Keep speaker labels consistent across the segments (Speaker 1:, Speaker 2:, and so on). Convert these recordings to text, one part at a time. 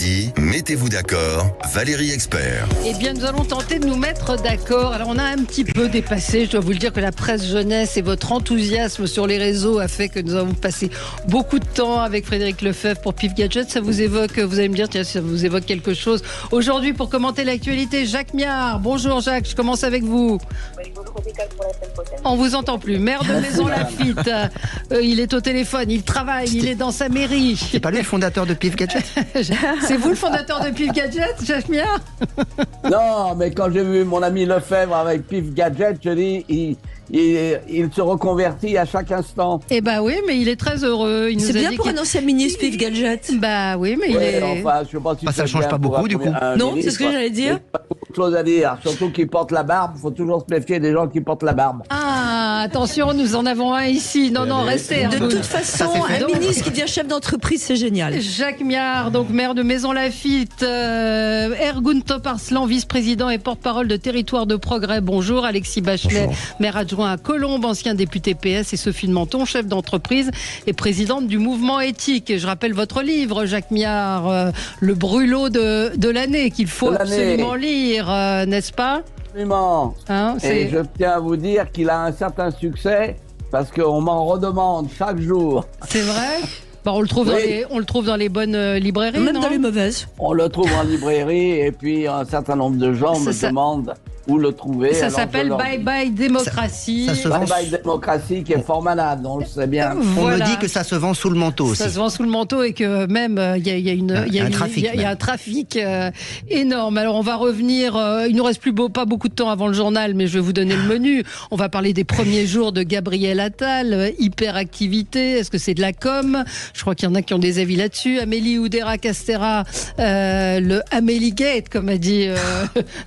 Speaker 1: midi, mettez-vous d'accord, Valérie Expert.
Speaker 2: Eh bien, nous allons tenter de nous mettre d'accord. Alors, on a un petit peu dépassé, je dois vous le dire, que la presse jeunesse et votre enthousiasme sur les réseaux a fait que nous avons passé beaucoup de temps avec Frédéric Lefebvre pour Pif Gadget. Ça vous évoque, vous allez me dire, tiens, ça vous évoque quelque chose. Aujourd'hui, pour commenter l'actualité, Jacques Miard. Bonjour Jacques, je commence avec vous. On vous entend plus. Maire de Maisons-Laffitte. Il est au téléphone, il travaille, il est dans sa mairie.
Speaker 3: C'est pas lui le fondateur de Pif Gadget?
Speaker 2: C'est vous le fondateur de Pif Gadget, Jacques Miard?
Speaker 4: Non, mais quand j'ai vu mon ami Lefebvre avec Pif Gadget, je dis, il se reconvertit à chaque instant.
Speaker 2: Eh bah oui, mais il est très heureux.
Speaker 5: C'est bien pour un ancien ministre, Pif Gadget.
Speaker 2: Bah oui, mais il est...
Speaker 4: Enfin, je sais pas si
Speaker 3: ça change pas beaucoup, du coup.
Speaker 5: Non, c'est ce que j'allais dire.
Speaker 4: Pas beaucoup de choses à dire, surtout qui portent la barbe. Il faut toujours se méfier des gens qui portent la barbe.
Speaker 2: Ah, attention, nous en avons un ici. Non, restez.
Speaker 5: De toute façon, un ministre qui devient chef d'entreprise, c'est génial.
Speaker 2: Jacques Miard, donc maire de Maisons-Laffitte. Ergun Top-Arslan, vice-président et porte-parole de Territoire de Progrès. Bonjour. Alexis Bachelet, maire adjoint à Colombes, ancien député PS. Et Sophie de Menton, chef d'entreprise et présidente du mouvement éthique. Et je rappelle votre livre, Jacques Miard, le brûlot de l'année, qu'il faut absolument lire, n'est-ce pas?
Speaker 4: Absolument. Et je tiens à vous dire qu'il a un certain succès parce qu'on m'en redemande chaque jour.
Speaker 2: C'est vrai? On le trouve dans les bonnes librairies,
Speaker 5: même
Speaker 2: non?
Speaker 5: dans les mauvaises.
Speaker 4: On le trouve en librairie et puis un certain nombre de gens me demandent où le trouver.
Speaker 2: Ça s'appelle Bye Bye Démocratie.
Speaker 4: Bye Bye Démocratie qui est fort malade, on le sait bien.
Speaker 3: On me dit que ça se vend sous le manteau aussi.
Speaker 2: Ça se vend sous le manteau et que même il y a un trafic énorme. Alors on va revenir, il nous reste pas beaucoup de temps avant le journal, mais je vais vous donner le menu. On va parler des premiers jours de Gabriel Attal, hyperactivité, est-ce que c'est de la com? Je crois qu'il y en a qui ont des avis là-dessus. Amélie Oudéa-Castéra, le Amélie Gate, comme a dit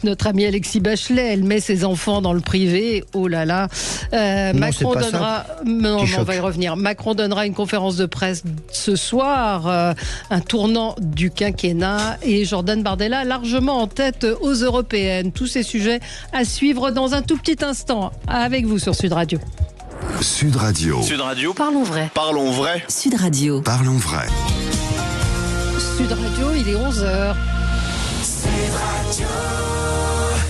Speaker 2: notre ami Alexis Bachelet. Elle met ses enfants dans le privé. Oh là là. Macron donnera. Non, on va y revenir. Macron donnera une conférence de presse ce soir. Un tournant du quinquennat. Et Jordan Bardella largement en tête aux européennes. Tous ces sujets à suivre dans un tout petit instant. Avec vous sur Sud Radio.
Speaker 1: Sud Radio.
Speaker 6: Sud Radio.
Speaker 2: Parlons vrai.
Speaker 6: Parlons vrai.
Speaker 5: Sud Radio.
Speaker 1: Parlons vrai.
Speaker 2: Sud Radio, il est 11h.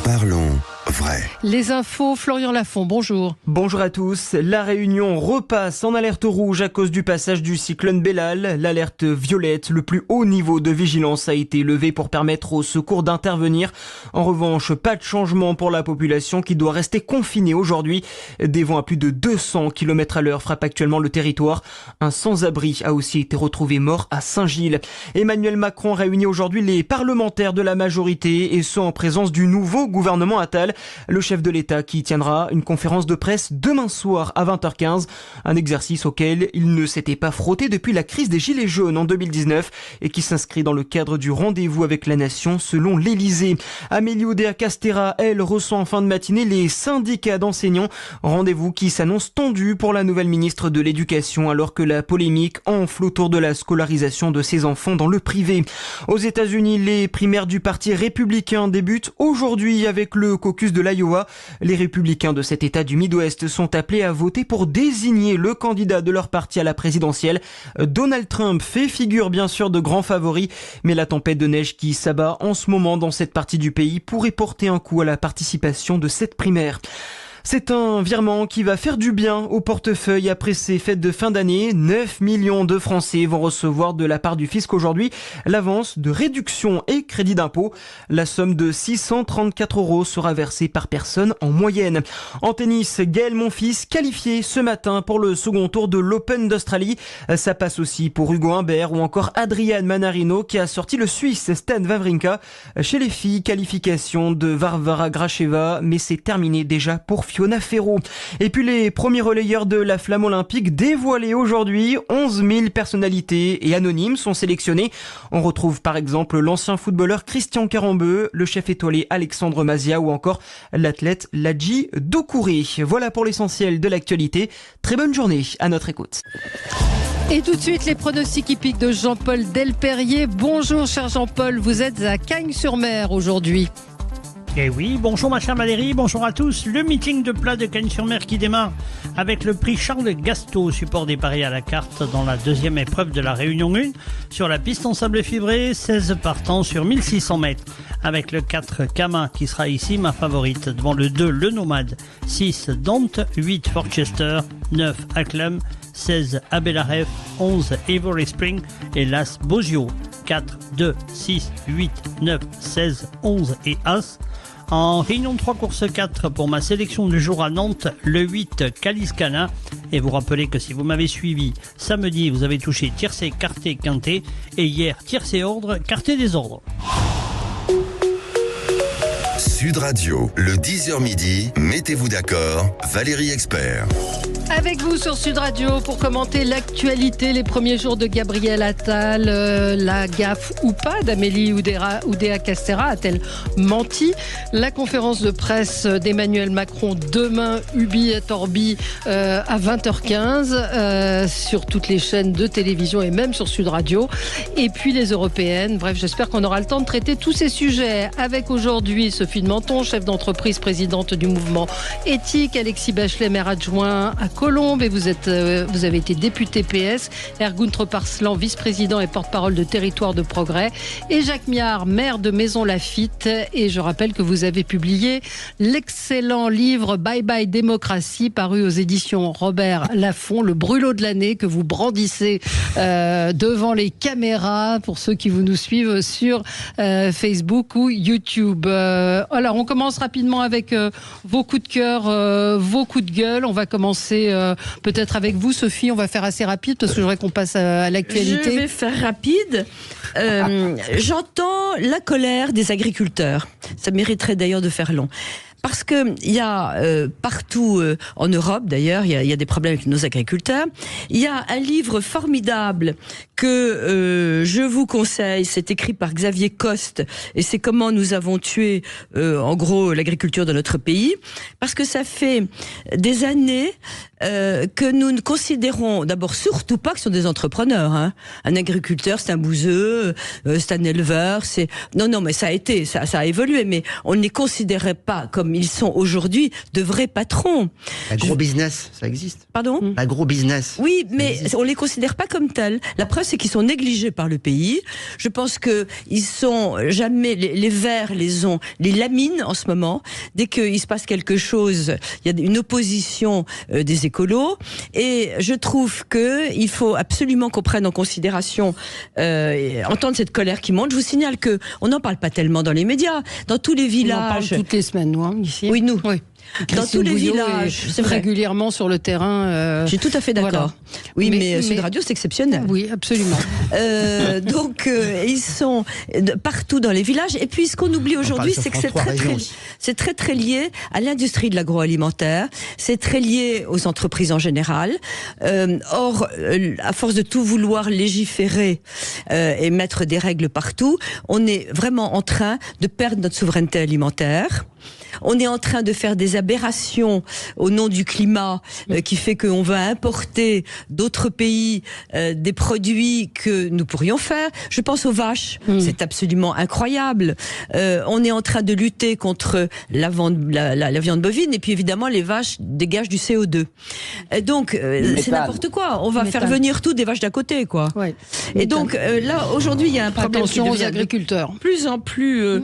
Speaker 1: Parlons vrai.
Speaker 2: Les infos, Florian Lafont, bonjour.
Speaker 7: Bonjour à tous. La Réunion repasse en alerte rouge à cause du passage du cyclone Bellal. L'alerte violette, le plus haut niveau de vigilance, a été levé pour permettre aux secours d'intervenir. En revanche, pas de changement pour la population qui doit rester confinée aujourd'hui. Des vents à plus de 200 km/h frappent actuellement le territoire. Un sans-abri a aussi été retrouvé mort à Saint-Gilles. Emmanuel Macron réunit aujourd'hui les parlementaires de la majorité et ceux en présence du nouveau gouvernement Attal. Le chef de l'État qui tiendra une conférence de presse demain soir à 20h15. Un exercice auquel il ne s'était pas frotté depuis la crise des Gilets jaunes en 2019 et qui s'inscrit dans le cadre du rendez-vous avec la nation selon l'Élysée. Amélie Oudéa-Castéra, elle, reçoit en fin de matinée les syndicats d'enseignants. Rendez-vous qui s'annonce tendu pour la nouvelle ministre de l'Éducation alors que la polémique enfle autour de la scolarisation de ses enfants dans le privé. Aux États-Unis, les primaires du Parti républicain débutent aujourd'hui avec le caucus de l'Iowa. Les républicains de cet État du Midwest sont appelés à voter pour désigner le candidat de leur parti à la présidentielle. Donald Trump fait figure bien sûr de grand favori, mais la tempête de neige qui s'abat en ce moment dans cette partie du pays pourrait porter un coup à la participation de cette primaire. C'est un virement qui va faire du bien au portefeuille après ces fêtes de fin d'année. 9 millions de Français vont recevoir de la part du fisc aujourd'hui l'avance de réduction et crédit d'impôt. La somme de 634 € sera versée par personne en moyenne. En tennis, Gaël Monfils qualifié ce matin pour le second tour de l'Open d'Australie. Ça passe aussi pour Hugo Humbert ou encore Adrian Manarino qui a sorti le Suisse Stan Wawrinka. Chez les filles, qualification de Varvara Gracheva, mais c'est terminé déjà pour Fiona Ferro. Et puis les premiers relayeurs de la flamme olympique dévoilés aujourd'hui. 11 000 personnalités et anonymes sont sélectionnés. On retrouve par exemple l'ancien footballeur Christian Carambeu, le chef étoilé Alexandre Mazia ou encore l'athlète Ladji Doucouré. Voilà pour l'essentiel de l'actualité. Très bonne journée à notre écoute.
Speaker 2: Et tout de suite, les pronostics hippiques de Jean-Paul Delperrier. Bonjour cher Jean-Paul, vous êtes à Cagnes-sur-Mer aujourd'hui.
Speaker 6: Eh oui, bonjour ma chère Valérie, bonjour à tous. Le meeting de plat de Cagnes-sur-Mer qui démarre avec le prix Charles Gasteau, support des paris à la carte dans la deuxième épreuve de la Réunion 1. Sur la piste en sable fibré, 16 partants sur 1600 mètres. Avec le 4 Kama qui sera ici ma favorite. Devant le 2 Le Nomade, 6 Dante, 8 Forchester, 9 Acclam, 16 Abelaref, 11 Avery Spring et l'As Bozio. 4, 2, 6, 8, 9, 16, 11 et As. En réunion de 3 courses 4 pour ma sélection du jour à Nantes, le 8 Caliscana. Et vous rappelez que si vous m'avez suivi samedi, vous avez touché tiercé, quarté, quinté. Et hier, tiercé, ordre, quarté, désordre.
Speaker 1: Sud Radio, le 10h midi, mettez-vous d'accord, Valérie Expert.
Speaker 2: Avec vous sur Sud Radio pour commenter l'actualité, les premiers jours de Gabriel Attal, la gaffe ou pas d'Amélie Oudéa Castéra, a-t-elle menti? La conférence de presse d'Emmanuel Macron demain, Ubi et Orbi, à 20h15 sur toutes les chaînes de télévision et même sur Sud Radio. Et puis les européennes. Bref, j'espère qu'on aura le temps de traiter tous ces sujets avec aujourd'hui Sophie de Menton, chef d'entreprise, présidente du mouvement éthique, Alexis Bachelet, maire adjoint à Colombes, et vous avez été député PS, Ergun Treparslan, vice-président et porte-parole de Territoire de Progrès, et Jacques Miard, maire de Maison-Lafitte. Et je rappelle que vous avez publié l'excellent livre Bye Bye Démocratie, paru aux éditions Robert Laffont, le brûlot de l'année que vous brandissez devant les caméras pour ceux qui nous suivent sur Facebook ou YouTube. Alors on commence rapidement avec vos coups de cœur, vos coups de gueule. On va commencer peut-être avec vous, Sophie. On va faire assez rapide parce que je voudrais qu'on passe à l'actualité.
Speaker 5: Je vais faire rapide. J'entends la colère des agriculteurs. Ça mériterait d'ailleurs de faire long. Parce que il y a partout en Europe, d'ailleurs, il y a des problèmes avec nos agriculteurs. Il y a un livre formidable que je vous conseille. C'est écrit par Xavier Coste et c'est comment nous avons tué, en gros, l'agriculture de notre pays. Parce que ça fait des années que nous ne considérons d'abord surtout pas que ce sont des entrepreneurs. Hein. Un agriculteur, c'est un bouseux, c'est un éleveur, c'est non, mais ça a évolué, mais on ne les considérait pas comme ils sont aujourd'hui de vrais patrons.
Speaker 3: L'agro-business, ça existe.
Speaker 5: Pardon ?
Speaker 3: L'agro-business.
Speaker 5: Oui, mais on les considère pas comme tels. La preuve, c'est qu'ils sont négligés par le pays. Je pense que ils sont jamais, les Verts les laminent en ce moment. Dès qu'il se passe quelque chose, il y a une opposition des écolos. Et je trouve que il faut absolument qu'on prenne en considération, entendre cette colère qui monte. Je vous signale que on n'en parle pas tellement dans les médias. Dans tous les villages.
Speaker 2: On en parle toutes les semaines, nous, ici.
Speaker 5: Oui, nous.
Speaker 2: Oui.
Speaker 5: Dans tous les villages,
Speaker 2: c'est régulièrement sur le terrain.
Speaker 5: Je suis tout à fait d'accord. Voilà. Oui, mais Sud Radio, c'est exceptionnel.
Speaker 2: Oui, absolument.
Speaker 5: Donc, ils sont partout dans les villages. Et puis, ce qu'on oublie aujourd'hui, c'est que c'est très, très lié à l'industrie de l'agroalimentaire. C'est très lié aux entreprises en général. Or, à force de tout vouloir légiférer et mettre des règles partout, on est vraiment en train de perdre notre souveraineté alimentaire. On est en train de faire des aberrations au nom du climat qui fait qu'on va importer d'autres pays des produits que nous pourrions faire. Je pense aux vaches, c'est absolument incroyable. On est en train de lutter contre la viande bovine et puis évidemment les vaches dégagent du CO2. Et donc c'est n'importe quoi. On va faire venir tout des vaches d'à côté, quoi. Ouais. Et donc là aujourd'hui il y a un problème qui devient aux agriculteurs de plus en plus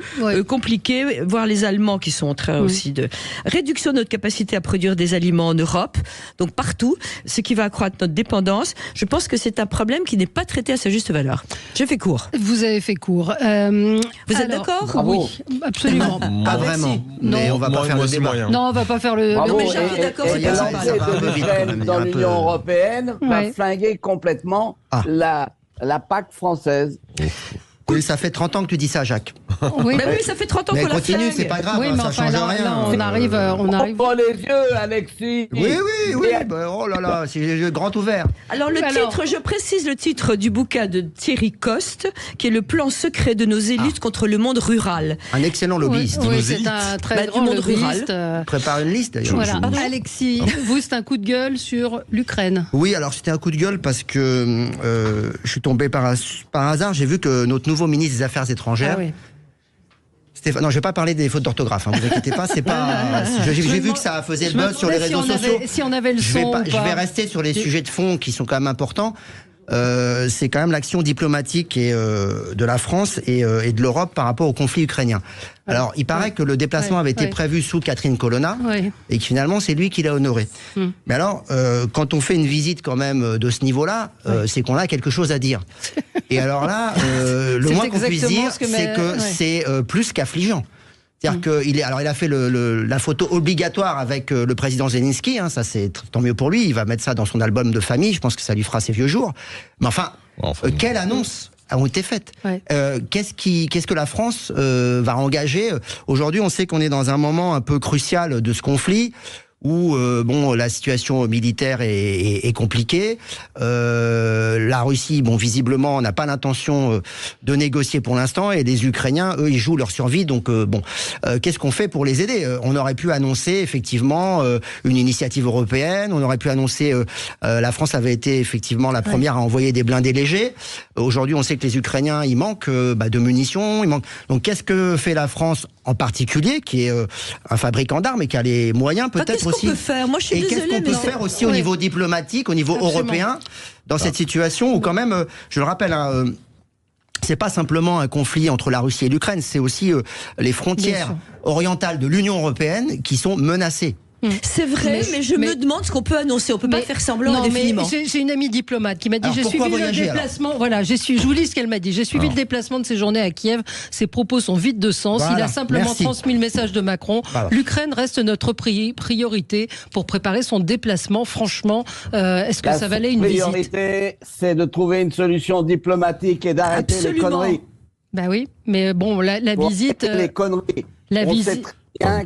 Speaker 5: compliqué. Voir les Allemands qui sont en train aussi de réduction de notre capacité à produire des aliments en Europe, donc partout, ce qui va accroître notre dépendance. Je pense que c'est un problème qui n'est pas traité à sa juste valeur. J'ai fait court.
Speaker 2: Vous avez fait court.
Speaker 5: Vous êtes d'accord ?
Speaker 2: Oui, absolument.
Speaker 3: Pas vraiment. Mais on va pas faire le débat.
Speaker 2: Non, on va pas faire le.
Speaker 4: Bravo.
Speaker 5: Mais j'ai d'accord.
Speaker 4: Dans l'Union européenne va flinguer complètement la PAC française.
Speaker 3: Oui, ça fait 30 ans que tu dis ça, Jacques.
Speaker 5: Oui, mais oui, ça fait 30 ans qu'on la flingue.
Speaker 3: Continue, c'est pas grave,
Speaker 2: oui,
Speaker 3: ça change rien.
Speaker 2: Là, on arrive.
Speaker 4: Ouvre les yeux, Alexis.
Speaker 3: Oui. Oh là là, c'est les yeux grands ouverts.
Speaker 5: Alors titre, je précise le titre du bouquin de Thierry Coste, qui est le plan secret de nos élites contre le monde rural.
Speaker 3: Un excellent lobbyiste.
Speaker 2: Oui, c'est un très grand
Speaker 5: monde
Speaker 2: lobbyiste.
Speaker 3: Prépare une liste d'ailleurs.
Speaker 2: Voilà. Alexis, vous, c'est un coup de gueule sur l'Ukraine.
Speaker 3: Oui, alors c'était un coup de gueule parce que je suis tombé par hasard. J'ai vu que notre nouveau ministre des Affaires étrangères, Stéphane, non, je vais pas parler des fautes d'orthographe, hein, vous inquiétez pas, c'est pas. J'ai vu que ça faisait le buzz sur les réseaux sociaux.
Speaker 2: Si on avait le son.
Speaker 3: Je vais rester sur les sujets de fond qui sont quand même importants. C'est quand même l'action diplomatique de la France et de l'Europe par rapport au conflit ukrainien. Alors, il paraît que le déplacement avait été prévu sous Catherine Colonna et que finalement, c'est lui qui l'a honoré. Mais alors, quand on fait une visite quand même de ce niveau-là, c'est qu'on a quelque chose à dire. Et alors là, le moins qu'on puisse dire, c'est que c'est plus qu'affligeant. C'est-à-dire qu'il a fait la photo obligatoire avec le président Zelensky, hein, ça c'est tant mieux pour lui, il va mettre ça dans son album de famille, je pense que ça lui fera ses vieux jours. Mais enfin, quelle annonce ont été faites. Qu'est-ce que la France va engager? Aujourd'hui, on sait qu'on est dans un moment un peu crucial de ce conflit, où la situation militaire est compliquée. La Russie, visiblement, n'a pas l'intention de négocier pour l'instant, et les Ukrainiens, eux, ils jouent leur survie. Donc, qu'est-ce qu'on fait pour les aider? On aurait pu annoncer effectivement une initiative européenne. On aurait pu annoncer. La France avait été effectivement la première à envoyer des blindés légers. Aujourd'hui, on sait que les Ukrainiens, ils manquent de munitions. Donc, qu'est-ce que fait la France en particulier, qui est un fabricant d'armes et qui a les moyens peut-être aussi.
Speaker 5: Peut faire. Moi, je suis désolée,
Speaker 3: qu'est-ce qu'on peut faire aussi au niveau diplomatique, au niveau européen, dans cette situation où quand même, je le rappelle, c'est pas simplement un conflit entre la Russie et l'Ukraine, c'est aussi les frontières orientales de l'Union européenne qui sont menacées.
Speaker 5: C'est vrai, mais je me demande ce qu'on peut annoncer. On peut pas faire semblant indéfiniment.
Speaker 2: J'ai une amie diplomate qui m'a dit, j'ai suivi le déplacement. Voilà, je vous lis ce qu'elle m'a dit. J'ai suivi le déplacement de ses journées à Kiev. Ses propos sont vides de sens. Il a simplement transmis le message de Macron. L'Ukraine reste notre priorité pour préparer son déplacement. Franchement, est-ce que ça valait une visite?
Speaker 4: La priorité, c'est de trouver une solution diplomatique et d'arrêter les conneries.
Speaker 2: Bah oui, mais bon, la visite.
Speaker 4: Les conneries. La visite.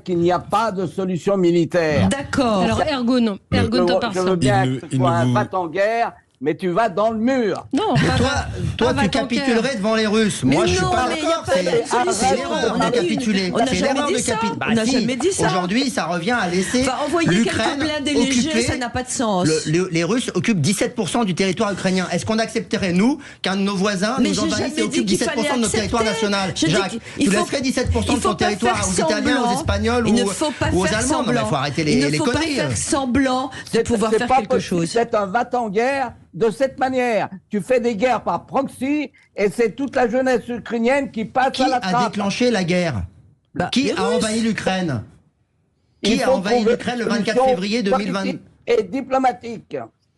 Speaker 4: Qu'il n'y a pas de solution militaire.
Speaker 5: D'accord.
Speaker 2: Alors Ergun
Speaker 4: je veux bien que tu sois un bat en guerre, mais tu vas dans le mur.
Speaker 2: Non,
Speaker 3: toi tu capitulerais devant les Russes. Moi, je suis pas d'accord. C'est l'erreur de capituler. C'est l'erreur de capituler.
Speaker 5: On n'a jamais dit ça.
Speaker 3: Aujourd'hui, ça revient à laisser
Speaker 5: envoyer quelques blindés légers, ça n'a pas de sens.
Speaker 3: Les Russes occupent 17% du territoire ukrainien. Est-ce qu'on accepterait, nous, qu'un de nos voisins nous envahisse et occupe 17% de notre territoire national? Jacques, tu laisserais 17% de ton territoire aux Italiens, aux Espagnols ou aux Allemands? Il faut arrêter les conneries.
Speaker 5: Il ne faut pas faire semblant de pouvoir faire quelque chose.
Speaker 4: C'est un va-t-en-guerre. De cette manière, tu fais des guerres par proxy et c'est toute la jeunesse ukrainienne qui passe à la trappe.
Speaker 3: Qui a déclenché la guerre? Qui a envahi l'Ukraine? Qui a envahi l'Ukraine le 24 février 2020?
Speaker 4: Et diplomatique.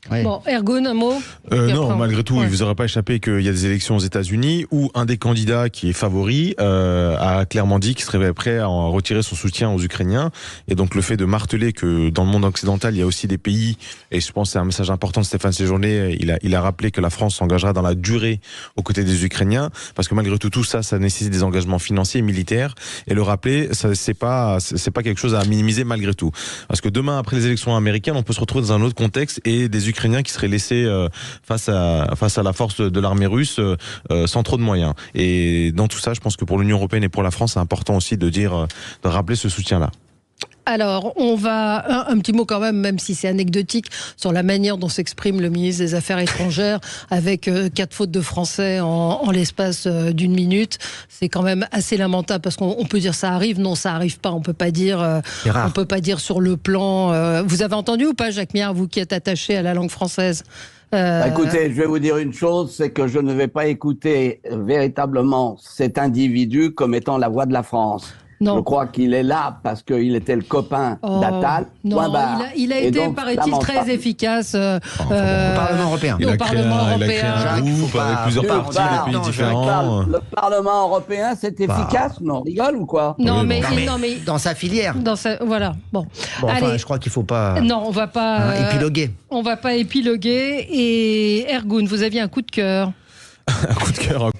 Speaker 2: Ouais. Bon, Ergun, un mot?
Speaker 8: Non, malgré tout, il ne vous aura pas échappé qu'il y a des élections aux États-Unis où un des candidats qui est favori a clairement dit qu'il serait prêt à retirer son soutien aux Ukrainiens. Et donc le fait de marteler que dans le monde occidental, il y a aussi des pays, et je pense que c'est un message important de Stéphane Séjourné, il a rappelé que la France s'engagera dans la durée aux côtés des Ukrainiens, parce que malgré tout ça nécessite des engagements financiers et militaires. Et le rappeler, c'est pas quelque chose à minimiser malgré tout. Parce que demain, après les élections américaines, on peut se retrouver dans un autre contexte et des Ukrainiens qui seraient laissés face à la force de l'armée russe sans trop de moyens. Et dans tout ça, je pense que pour l'Union européenne et pour la France, c'est important aussi de rappeler ce soutien-là.
Speaker 2: Alors, on va un petit mot quand même si c'est anecdotique, sur la manière dont s'exprime le ministre des Affaires étrangères avec 4 fautes de français en l'espace d'une minute. C'est quand même assez lamentable parce qu'on peut dire ça arrive, non ça arrive pas. On peut pas dire sur le plan. Vous avez entendu ou pas, Jacques Miard, vous qui êtes attaché à la langue française?
Speaker 4: Écoutez, je vais vous dire une chose, c'est que je ne vais pas écouter véritablement cet individu comme étant la voix de la France. Non. Je crois qu'il est là parce qu'il était le copain d'Attal.
Speaker 2: Non, il a été, paraît-il, très efficace
Speaker 3: au Parlement européen.
Speaker 8: Il a créé un groupe avec plusieurs partis de pays différents.
Speaker 4: Le Parlement européen, c'est efficace? Non, on rigole ou quoi?
Speaker 2: Non, mais
Speaker 3: dans sa filière.
Speaker 2: Voilà. Bon,
Speaker 3: allez. Enfin, je crois qu'il ne faut pas.
Speaker 2: Non, on va pas
Speaker 3: épiloguer.
Speaker 2: On va pas épiloguer. Et Ergun, vous aviez un coup de cœur.
Speaker 8: Un coup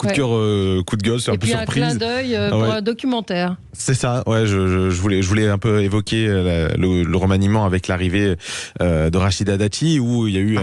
Speaker 8: de gueule, c'est un peu surprise.
Speaker 2: Et puis un clin d'œil pour un documentaire.
Speaker 8: C'est ça, ouais, je voulais un peu évoquer le remaniement avec l'arrivée de Rachida Dati, où il y a eu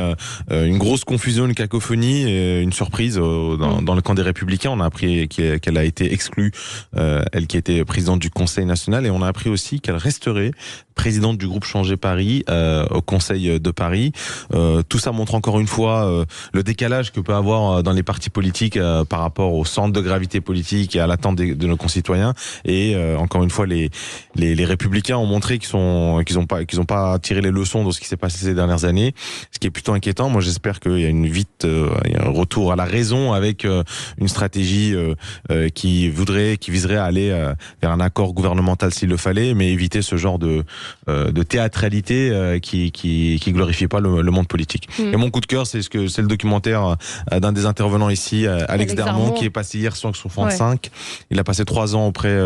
Speaker 8: une grosse confusion, une cacophonie, et une surprise dans le camp des Républicains. On a appris qu'elle a été exclue, elle qui était présidente du Conseil national, et on a appris aussi qu'elle resterait présidente du groupe Changer Paris au Conseil de Paris. Tout ça montre encore une fois le décalage que peut avoir dans les partis politique par rapport au centre de gravité politique et à l'attente de nos concitoyens. Et encore une fois, les Républicains ont montré qu'ils ont pas tiré les leçons de ce qui s'est passé ces dernières années, ce qui est plutôt inquiétant. Moi, j'espère qu'il y a il y a un retour à la raison avec une stratégie qui viserait à aller vers un accord gouvernemental s'il le fallait, mais éviter ce genre de théâtralité qui glorifie pas le monde politique. Et mon coup de cœur, c'est le documentaire d'un des intervenants ici, Alex Darmon, qui est passé hier sur France 5. Il a passé 3 ans auprès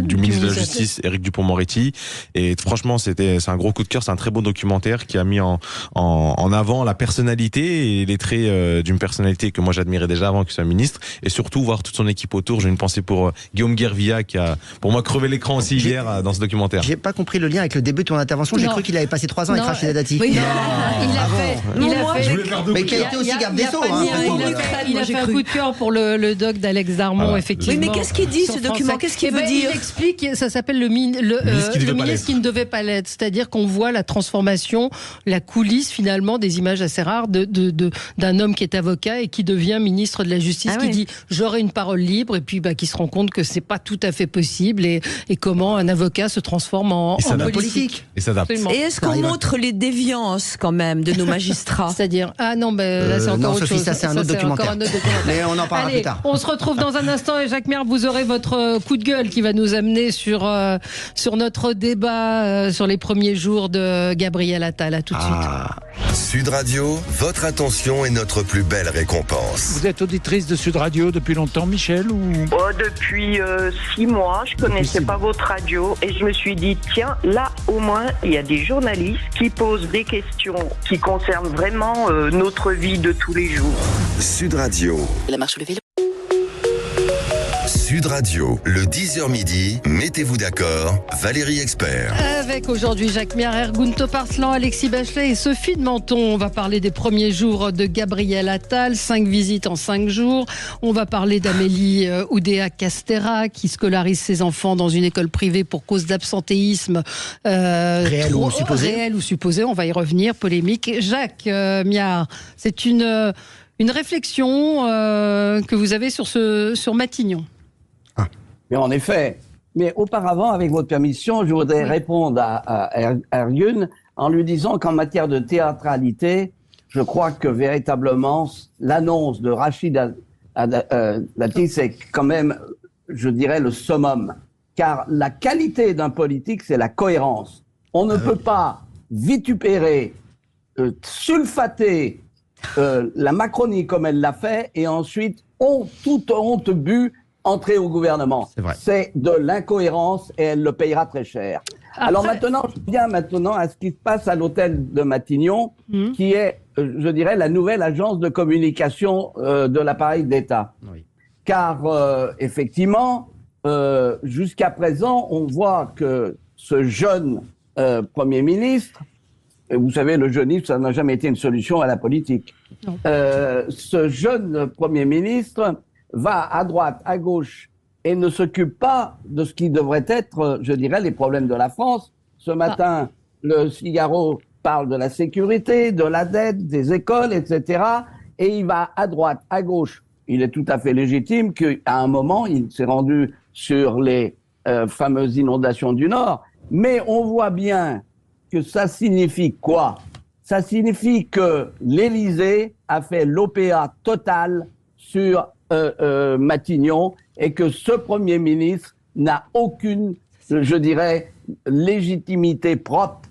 Speaker 8: du ministre de la Justice, Éric Dupond-Moretti. Et franchement, c'est un gros coup de cœur. C'est un très beau documentaire qui a mis en avant la personnalité et les traits d'une personnalité que moi j'admirais déjà avant qu'il soit ministre. Et surtout, voir toute son équipe autour. J'ai une pensée pour Guillaume Guervilla qui a, pour moi, crevé l'écran aussi hier dans ce documentaire.
Speaker 3: J'ai pas compris le lien avec le début de ton intervention. J'ai cru qu'il avait passé 3 ans avec Rachida Dati.
Speaker 2: Oui, il a fait.
Speaker 3: Mais qui a été aussi garde des Sceaux.
Speaker 2: Il a fait un coup de cœur pour le doc d'Alex Darmon, effectivement.
Speaker 5: Oui, mais qu'est-ce qu'il dit, ce document? Qu'est-ce qu'il veut dire?
Speaker 2: Il explique, ça s'appelle le ministre qui ne devait pas l'être. C'est-à-dire qu'on voit la transformation, la coulisse finalement des images assez rares d'un homme qui est avocat et qui devient ministre de la Justice, qui dit j'aurai une parole libre, et puis qui se rend compte que c'est pas tout à fait possible, et comment un avocat se transforme en politique.
Speaker 8: Et s'adapte.
Speaker 5: Et est-ce qu'on montre les déviances quand même de nos magistrats?
Speaker 2: C'est-à-dire, là c'est encore autre chose.
Speaker 3: Ça c'est un autre documentaire. Mais on en parlera plus tard.
Speaker 2: On se retrouve dans un instant, et Jacques Merle, vous aurez votre coup de gueule qui va nous amener sur notre débat sur les premiers jours de Gabriel Attal. À tout de suite.
Speaker 1: Sud Radio, votre attention est notre plus belle récompense.
Speaker 9: Vous êtes auditrice de Sud Radio depuis longtemps, Michel, ou...
Speaker 10: Depuis 6 mois, je connaissais pas votre radio, et je me suis dit, tiens, là au moins il y a des journalistes qui posent des questions qui concernent vraiment notre vie de tous les jours.
Speaker 1: Sud Radio.
Speaker 11: La marche ou le vélo.
Speaker 1: Sud Radio, le 10h midi, mettez-vous d'accord, Valérie Expert.
Speaker 2: Avec aujourd'hui Jacques Miard, Ergun Toparslan, Alexis Bachelet et Sophie de Menton. On va parler des premiers jours de Gabriel Attal, 5 visites en 5 jours. On va parler d'Amélie Oudéa-Castéra qui scolarise ses enfants dans une école privée pour cause d'absentéisme.
Speaker 3: Réel ou supposé.
Speaker 2: Réel ou supposé, on va y revenir, polémique. Jacques Miard, c'est une réflexion que vous avez sur Matignon.
Speaker 4: Mais en effet, mais auparavant, avec votre permission, je voudrais répondre à Ergun en lui disant qu'en matière de théâtralité, je crois que véritablement l'annonce de Rachida Dati, c'est quand même, je dirais, le summum. Car la qualité d'un politique, c'est la cohérence. On ne peut pas vitupérer, sulfater la Macronie comme elle l'a fait, et ensuite, toute honte bue, entrer au gouvernement. C'est de l'incohérence, et elle le payera très cher. Après... Alors maintenant, je viens à ce qui se passe à l'hôtel de Matignon, qui est, je dirais, la nouvelle agence de communication de l'appareil d'État. Oui. Car, effectivement, jusqu'à présent, on voit que ce jeune Premier ministre, vous savez, le jeunisme, ça n'a jamais été une solution à la politique. Ce jeune Premier ministre va à droite, à gauche, et ne s'occupe pas de ce qui devrait être, je dirais, les problèmes de la France. Ce matin, le Figaro parle de la sécurité, de la dette, des écoles, etc. Et il va à droite, à gauche. Il est tout à fait légitime qu'à un moment, il s'est rendu sur les fameuses inondations du Nord. Mais on voit bien que ça signifie quoi? Ça signifie que l'Élysée a fait l'OPA totale sur Matignon, et que ce Premier ministre n'a aucune, je dirais, légitimité propre.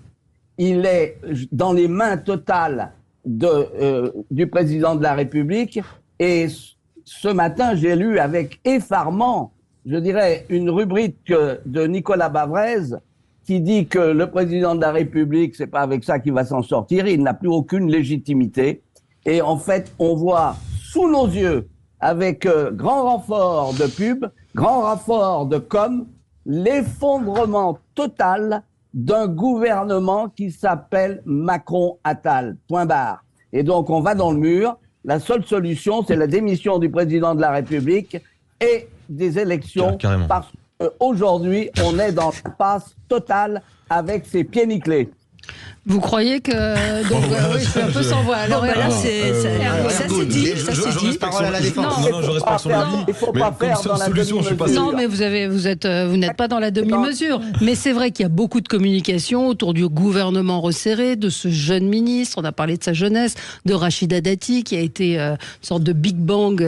Speaker 4: Il est dans les mains totales du président de la République, et ce matin, j'ai lu avec effarement, je dirais, une rubrique de Nicolas Bavrez qui dit que le président de la République, c'est pas avec ça qu'il va s'en sortir, il n'a plus aucune légitimité. Et en fait, on voit sous nos yeux, avec grand renfort de pub, grand renfort de com, l'effondrement total d'un gouvernement qui s'appelle Macron-Attal. Point barre. Et donc, on va dans le mur. La seule solution, c'est la démission du président de la République et des élections.
Speaker 8: Carrément.
Speaker 4: Parce qu'aujourd'hui, on est dans l'impasse totale avec ses pieds nickelés.
Speaker 2: Vous croyez que... Donc, oui, je suis un peu sans voix. Alors,
Speaker 5: là, ça c'est dit.
Speaker 8: Je respecte son avis. Non, je respecte son avis. Mais comme seule solution, je suis pas sûr.
Speaker 2: Non, mais vous n'êtes pas dans la demi-mesure. Mais c'est vrai qu'il y a beaucoup de communication autour du gouvernement resserré, de ce jeune ministre. On a parlé de sa jeunesse, de Rachida Dati, qui a été une sorte de Big Bang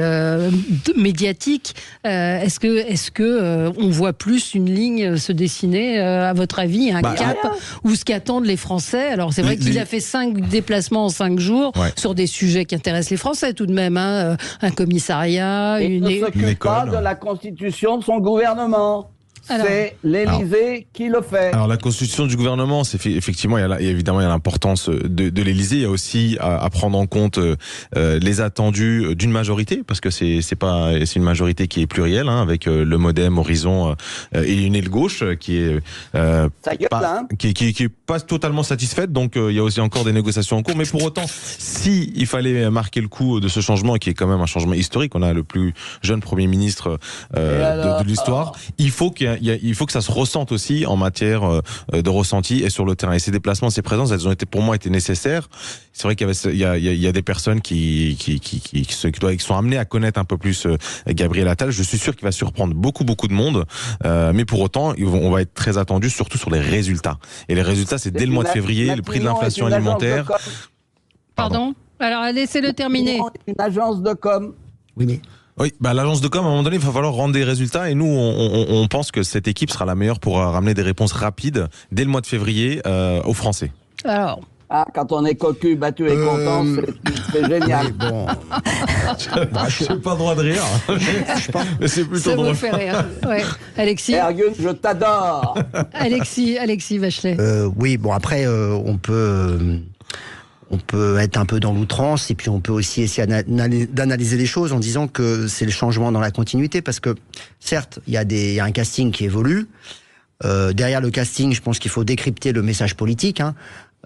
Speaker 2: médiatique. Est-ce que on voit plus une ligne se dessiner, à votre avis, un cap, ou ce qu'attendent les Français? Alors c'est vrai qu'il a fait 5 déplacements en 5 jours sur des sujets qui intéressent les Français tout de même, hein. Un commissariat, une école.
Speaker 4: Il ne s'occupe pas de la constitution de son gouvernement. C'est l'Élysée qui le fait.
Speaker 8: Alors la constitution du gouvernement, c'est effectivement, évidemment il y a l'importance de l'Élysée. Il y a aussi à prendre en compte les attendus d'une majorité, parce que c'est une majorité qui est plurielle, hein, avec le MoDem, Horizon et une aile gauche qui est qui est pas totalement satisfaite. Donc il y a aussi encore des négociations en cours. Mais pour autant, si il fallait marquer le coup de ce changement, qui est quand même un changement historique, on a le plus jeune Premier ministre de l'histoire. Il faut que ça se ressente aussi en matière de ressenti et sur le terrain. Et ces déplacements, ces présences, elles ont été, pour moi, été nécessaires. C'est vrai qu'il y a des personnes qui sont amenées à connaître un peu plus Gabriel Attal. Je suis sûr qu'il va surprendre beaucoup de monde. Mais pour autant, on va être très attendu, surtout sur les résultats. Et les résultats, c'est dès le mois de février, le prix de l'inflation alimentaire.
Speaker 2: Pardon ? Alors, laissez-le terminer.
Speaker 4: Une agence de com.
Speaker 3: Oui, mais...
Speaker 8: Oui, l'agence de com, à un moment donné, il va falloir rendre des résultats, et nous, on pense que cette équipe sera la meilleure pour ramener des réponses rapides dès le mois de février aux Français.
Speaker 2: Alors.
Speaker 4: Quand on est cocu, battu et content, c'est génial.
Speaker 3: Bon.
Speaker 8: Je n'ai pas le droit de rire. Mais c'est plutôt drôle.
Speaker 2: Ça vous fait rire. Ouais. Alexis.
Speaker 4: Ergun, je t'adore.
Speaker 2: Alexis Bachelet.
Speaker 3: Oui, bon, après, on peut être un peu dans l'outrance, et puis on peut aussi essayer d'analyser les choses en disant que c'est le changement dans la continuité, parce que certes, il y a un casting qui évolue. Derrière le casting, je pense qu'il faut décrypter le message politique, hein.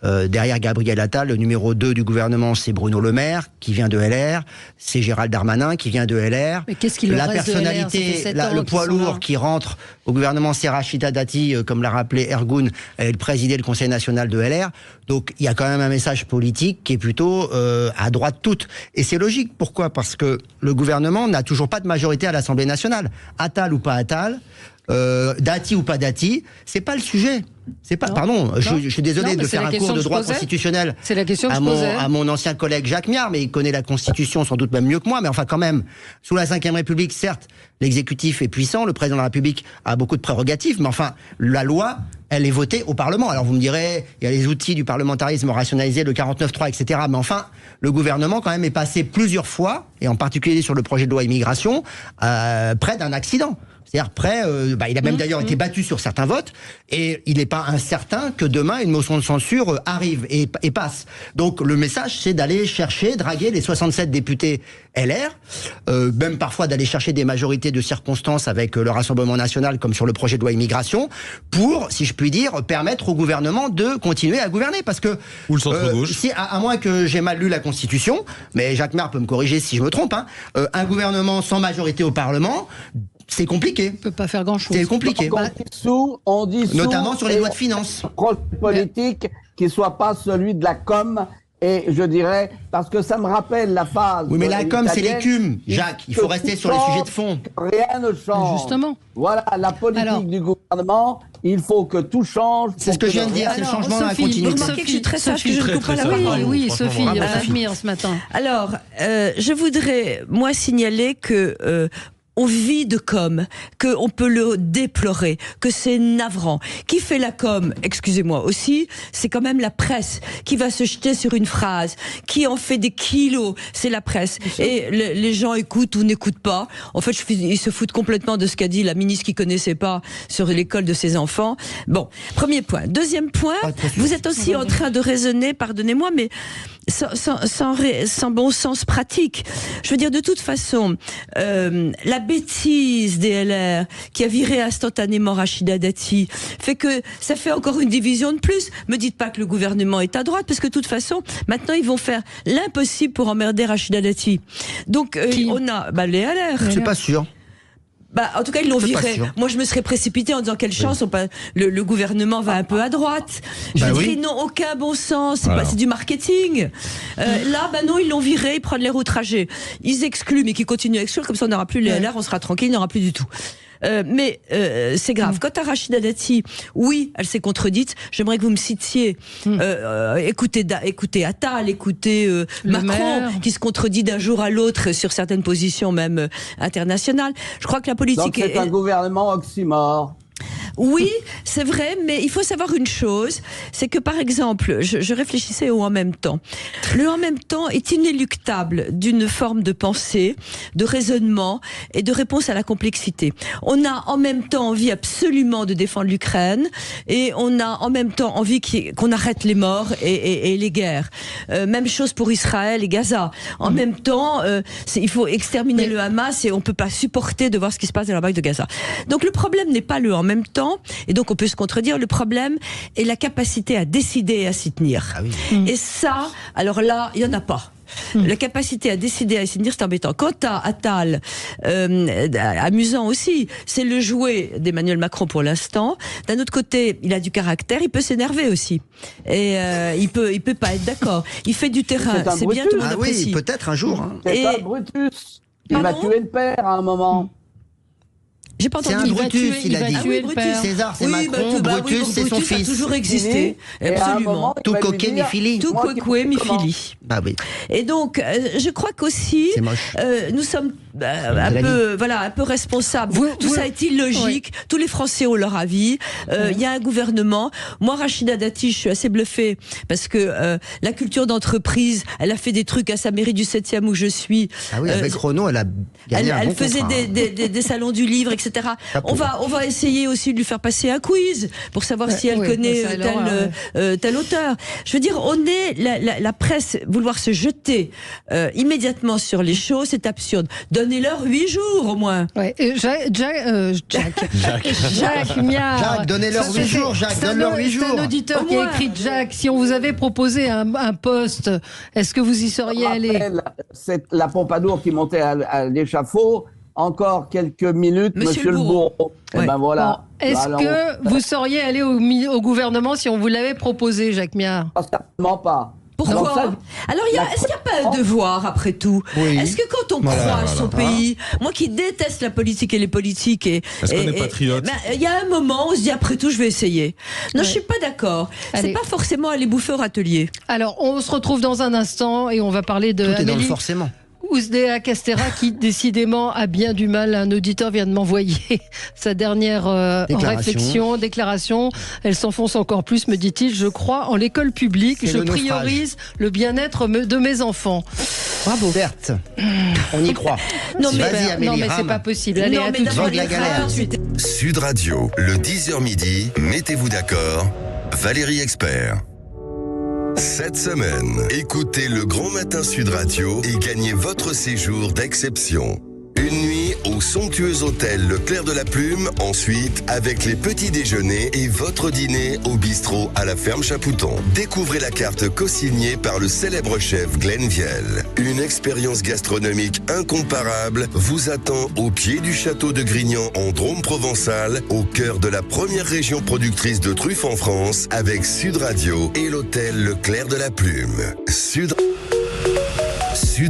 Speaker 3: Derrière Gabriel Attal, le numéro 2 du gouvernement, c'est Bruno Le Maire, qui vient de LR. C'est Gérald Darmanin, qui vient de LR.
Speaker 2: Mais qu'est-ce qu'il
Speaker 3: la personnalité, le poids lourd qui rentre au gouvernement, c'est Rachida Dati, comme l'a rappelé Ergun, elle présidait le Conseil national de LR. Donc il y a quand même un message politique qui est plutôt à droite toute. Et c'est logique. Pourquoi ? Parce que le gouvernement n'a toujours pas de majorité à l'Assemblée nationale. Attal ou pas Attal, Dati ou pas Dati, c'est pas le sujet. C'est pas. Pardon, je suis désolé de faire un cours de droit constitutionnel.
Speaker 2: C'est la question que je posais.
Speaker 3: À mon ancien collègue Jacques Miard, mais il connaît la Constitution sans doute même mieux que moi. Mais enfin, quand même, sous la Ve République, certes, l'exécutif est puissant, le président de la République a beaucoup de prérogatives, mais enfin, la loi, elle est votée au Parlement. Alors vous me direz, il y a les outils du parlementarisme rationalisé, le 49.3, etc. Mais enfin, le gouvernement quand même est passé plusieurs fois, et en particulier sur le projet de loi immigration, près d'un accident. C'est-à-dire il a même d'ailleurs été battu sur certains votes, et il n'est pas incertain que demain une motion de censure arrive et passe. Donc le message, c'est d'aller chercher, draguer les 67 députés LR, même parfois d'aller chercher des majorités de circonstances avec le Rassemblement national, comme sur le projet de loi immigration, pour, si je puis dire, permettre au gouvernement de continuer à gouverner. Parce que
Speaker 8: ou le centre-gauche.
Speaker 3: Si, à moins que j'ai mal lu la Constitution, mais Jacques Miard peut me corriger si je me trompe, hein, un gouvernement sans majorité au Parlement, c'est compliqué.
Speaker 2: On peut pas faire grand-chose.
Speaker 3: C'est compliqué.
Speaker 4: On dit
Speaker 3: notamment sur les lois de finances.
Speaker 4: Un projet politique qui soit pas celui de la com. Et je dirais, parce que ça me rappelle la phase.
Speaker 3: Oui, mais la com, c'est l'écume, Jacques. Il faut rester sur les sujets de fond.
Speaker 4: Rien ne change.
Speaker 2: Justement.
Speaker 4: Voilà, la politique du gouvernement, il faut que tout change.
Speaker 3: C'est ce que je viens de dire, c'est le changement dans la continuité.
Speaker 5: Vous remarquez que je suis très sage, que je ne coupe pas la parole.
Speaker 2: Oui, Sophie, on t'admire ce matin.
Speaker 5: Alors, je voudrais, moi, signaler que on vit de com, qu'on peut le déplorer, que c'est navrant. Qui fait la com, excusez-moi aussi, c'est quand même la presse qui va se jeter sur une phrase, qui en fait des kilos, c'est la presse. Et les gens écoutent ou n'écoutent pas. En fait, ils se foutent complètement de ce qu'a dit la ministre qui connaissait pas sur l'école de ses enfants. Bon, premier point. Deuxième point, vous êtes aussi en train de raisonner, pardonnez-moi, mais sans bon sens pratique. Je veux dire, de toute façon, la bêtise des LR qui a viré instantanément Rachida Dati fait que ça fait encore une division de plus. Me dites pas que le gouvernement est à droite, parce que de toute façon, maintenant ils vont faire l'impossible pour emmerder Rachida Dati. Donc on a les LR.
Speaker 3: Je suis pas sûr.
Speaker 5: En tout cas, ils l'ont viré. Moi, je me serais précipitée en disant quelle chance, le gouvernement va un peu à droite. Je veux dire, ils n'ont aucun bon sens, c'est du marketing. Là, non, ils l'ont viré, ils prennent les roues trajets. Ils excluent, mais qu'ils continuent à exclure, comme ça on n'aura plus les LR, on sera tranquille, il n'y aura plus du tout. Mais c'est grave. Quant à Rachida Dati, oui, elle s'est contredite. J'aimerais que vous me citiez. Écoutez Attal, écoutez Macron, qui se contredit d'un jour à l'autre sur certaines positions même internationales. Je crois que la politique
Speaker 4: Donc c'est un gouvernement oxymore.
Speaker 5: Oui, c'est vrai, mais il faut savoir une chose, c'est que par exemple, je réfléchissais au en même temps. Le en même temps est inéluctable d'une forme de pensée, de raisonnement et de réponse à la complexité. On a en même temps envie absolument de défendre l'Ukraine et on a en même temps envie qu'on arrête les morts et les guerres. Même chose pour Israël et Gaza. En même temps, il faut exterminer le Hamas et on peut pas supporter de voir ce qui se passe dans la bande de Gaza. Donc le problème n'est pas le en même temps. Et donc on peut se contredire, le problème est la capacité à décider et à s'y tenir. Ah oui. Et ça, alors là, il n'y en a pas. La capacité à décider et à s'y tenir, c'est embêtant. Quant à Attal, amusant aussi, c'est le jouet d'Emmanuel Macron pour l'instant. D'un autre côté, il a du caractère, il peut s'énerver aussi. Et il peut pas être d'accord. Il fait du terrain, c'est bien, tout le monde apprécie.
Speaker 3: Oui, peut-être un jour.
Speaker 4: C'est un Brutus. Il va tuer le père à un moment.
Speaker 5: J'ai pas entendu.
Speaker 3: C'est un Brutus, il a dit. César, c'est Macron, Brutus, c'est son fils.
Speaker 5: Ça a toujours existé. Absolument.
Speaker 3: Tout coquet, mi fili.
Speaker 5: Tout coquet, mi fili.
Speaker 3: Ah oui.
Speaker 5: Et donc, je crois qu'aussi, nous sommes un peu responsables. Tout ça est illogique. Tous les Français ont leur avis. Il y a un gouvernement. Moi, Rachida Dati, je suis assez bluffée parce que la culture d'entreprise, elle a fait des trucs à sa mairie du 7e où je suis.
Speaker 3: Ah oui, avec Renault, elle a gagné un bon contrat.
Speaker 5: Elle faisait des salons du livre, etc. On va essayer aussi de lui faire passer un quiz pour savoir si elle connaît tel auteur. Je veux dire, on est la presse vouloir se jeter immédiatement sur les choses, c'est absurde. Donnez-leur 8 jours au moins.
Speaker 2: Ouais. Jacques Miard.
Speaker 3: Jacques, donnez-leur 8 jours. Jacques, donne-leur 8 jours.
Speaker 2: C'est un auditeur qui a écrit Jacques. Si on vous avait proposé un poste, est-ce que vous y seriez allé?
Speaker 4: C'est la Pompadour qui montait à l'échafaud. Encore quelques minutes, Monsieur le Bourreau. Et ben voilà.
Speaker 2: Bon, est-ce que vous seriez allé au gouvernement si on vous l'avait proposé, Jacques Miard?
Speaker 4: Certainement pas.
Speaker 5: Pourquoi? Alors, est-ce qu'il n'y a pas un devoir, après tout? Est-ce que quand on croit à son pays, moi qui déteste la politique et les politiques...
Speaker 8: Est-ce qu'on est patriote?
Speaker 5: Il y a un moment où on se dit, après tout, je vais essayer. Non, je ne suis pas d'accord. C'est pas forcément aller bouffer au râtelier.
Speaker 2: Alors, on se retrouve dans un instant et on va parler de
Speaker 3: Tout est dans le forcément.
Speaker 2: Ousdea Castéra qui décidément a bien du mal. Un auditeur vient de m'envoyer sa dernière déclaration. Elle s'enfonce encore plus, me dit-il. Je crois en l'école publique. Je priorise le bien-être de mes enfants.
Speaker 3: Bravo. Certes, on y croit.
Speaker 2: Non mais c'est pas possible. Allez, à tout de suite.
Speaker 1: Sud Radio, le 10h midi, mettez-vous d'accord. Valérie Expert. Cette semaine, écoutez le Grand Matin Sud Radio et gagnez votre séjour d'exception. Une nuit au somptueux hôtel Le Clair de la Plume, ensuite avec les petits déjeuners et votre dîner au bistrot à la ferme Chapouton. Découvrez la carte co-signée par le célèbre chef Glenn Vielle. Une expérience gastronomique incomparable vous attend au pied du château de Grignan en Drôme provençal, au cœur de la première région productrice de truffes en France, avec Sud Radio et l'hôtel Le Clair de la Plume. Sud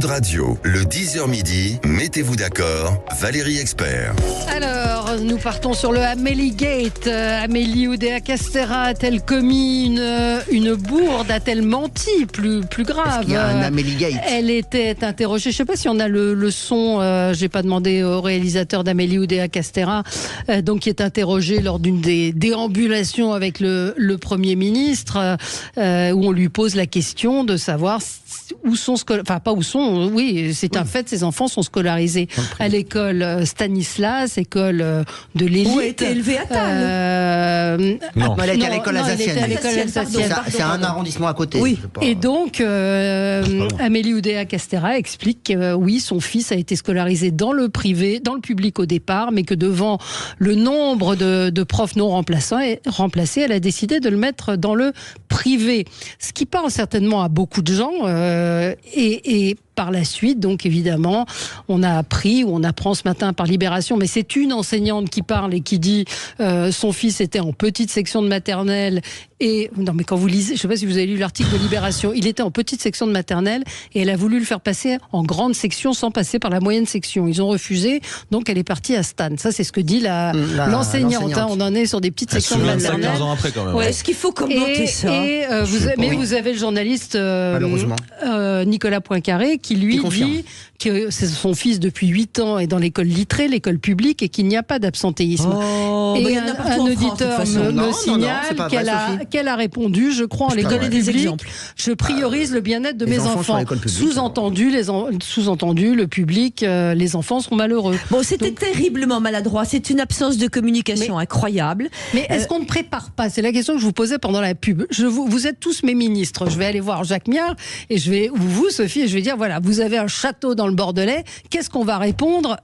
Speaker 1: Radio, le 10h midi, mettez-vous d'accord, Valérie Expert.
Speaker 2: Alors, nous partons sur le Amélie Gate. Amélie Oudéa Castéra a-t-elle commis une bourde? A-t-elle menti? Plus grave.
Speaker 3: Il y a un Amélie Gate.
Speaker 2: Elle était interrogée. Je ne sais pas si on a le son. J'ai pas demandé au réalisateur d'Amélie Oudéa Castéra, donc qui est interrogée lors d'une des déambulations avec le Premier ministre, où on lui pose la question de savoir où sont oui, c'est un fait, ses enfants sont scolarisés à l'école Stanislas, école l'élite.
Speaker 5: Où a été élevé Attal
Speaker 3: Non, elle a été à l'école alsacienne. C'est un arrondissement à côté.
Speaker 2: Oui. Et donc, Amélie Oudéa-Castéra explique que oui, son fils a été scolarisé dans le privé, dans le public au départ, mais que devant le nombre de profs non remplacés, elle a décidé de le mettre dans le privé. Ce qui parle certainement à beaucoup de gens et par la suite, donc évidemment, on a appris, ou on apprend ce matin par Libération, mais c'est une enseignante qui parle et qui dit son fils était en petite section de maternelle et... Non mais quand vous lisez, je ne sais pas si vous avez lu l'article de Libération, il était en petite section de maternelle et elle a voulu le faire passer en grande section sans passer par la moyenne section. Ils ont refusé, donc elle est partie à Stan. Ça c'est ce que dit l'enseignante. Hein, on en est sur des petites sections de maternelle.
Speaker 8: 15 ans après quand même.
Speaker 5: Ouais, est-ce qu'il faut commenter ça
Speaker 2: vous avez le journaliste Nicolas Poincaré qui lui dit que c'est son fils depuis 8 ans est dans l'école littrée, l'école publique, et qu'il n'y a pas d'absentéisme. Et un auditeur me signale qu'elle a répondu, je crois en l'école publique, je priorise le bien-être de mes enfants. Sous-entendu, le public, les enfants sont malheureux.
Speaker 5: Bon, c'était terriblement maladroit, c'est une absence de communication incroyable.
Speaker 2: Mais est-ce qu'on ne prépare pas? C'est la question que je vous posais pendant la pub. Vous êtes tous mes ministres. Je vais aller voir Jacques Miard, ou vous, Sophie, et je vais dire, voilà, vous avez un château dans le Bordelais, qu'est-ce qu'on va répondre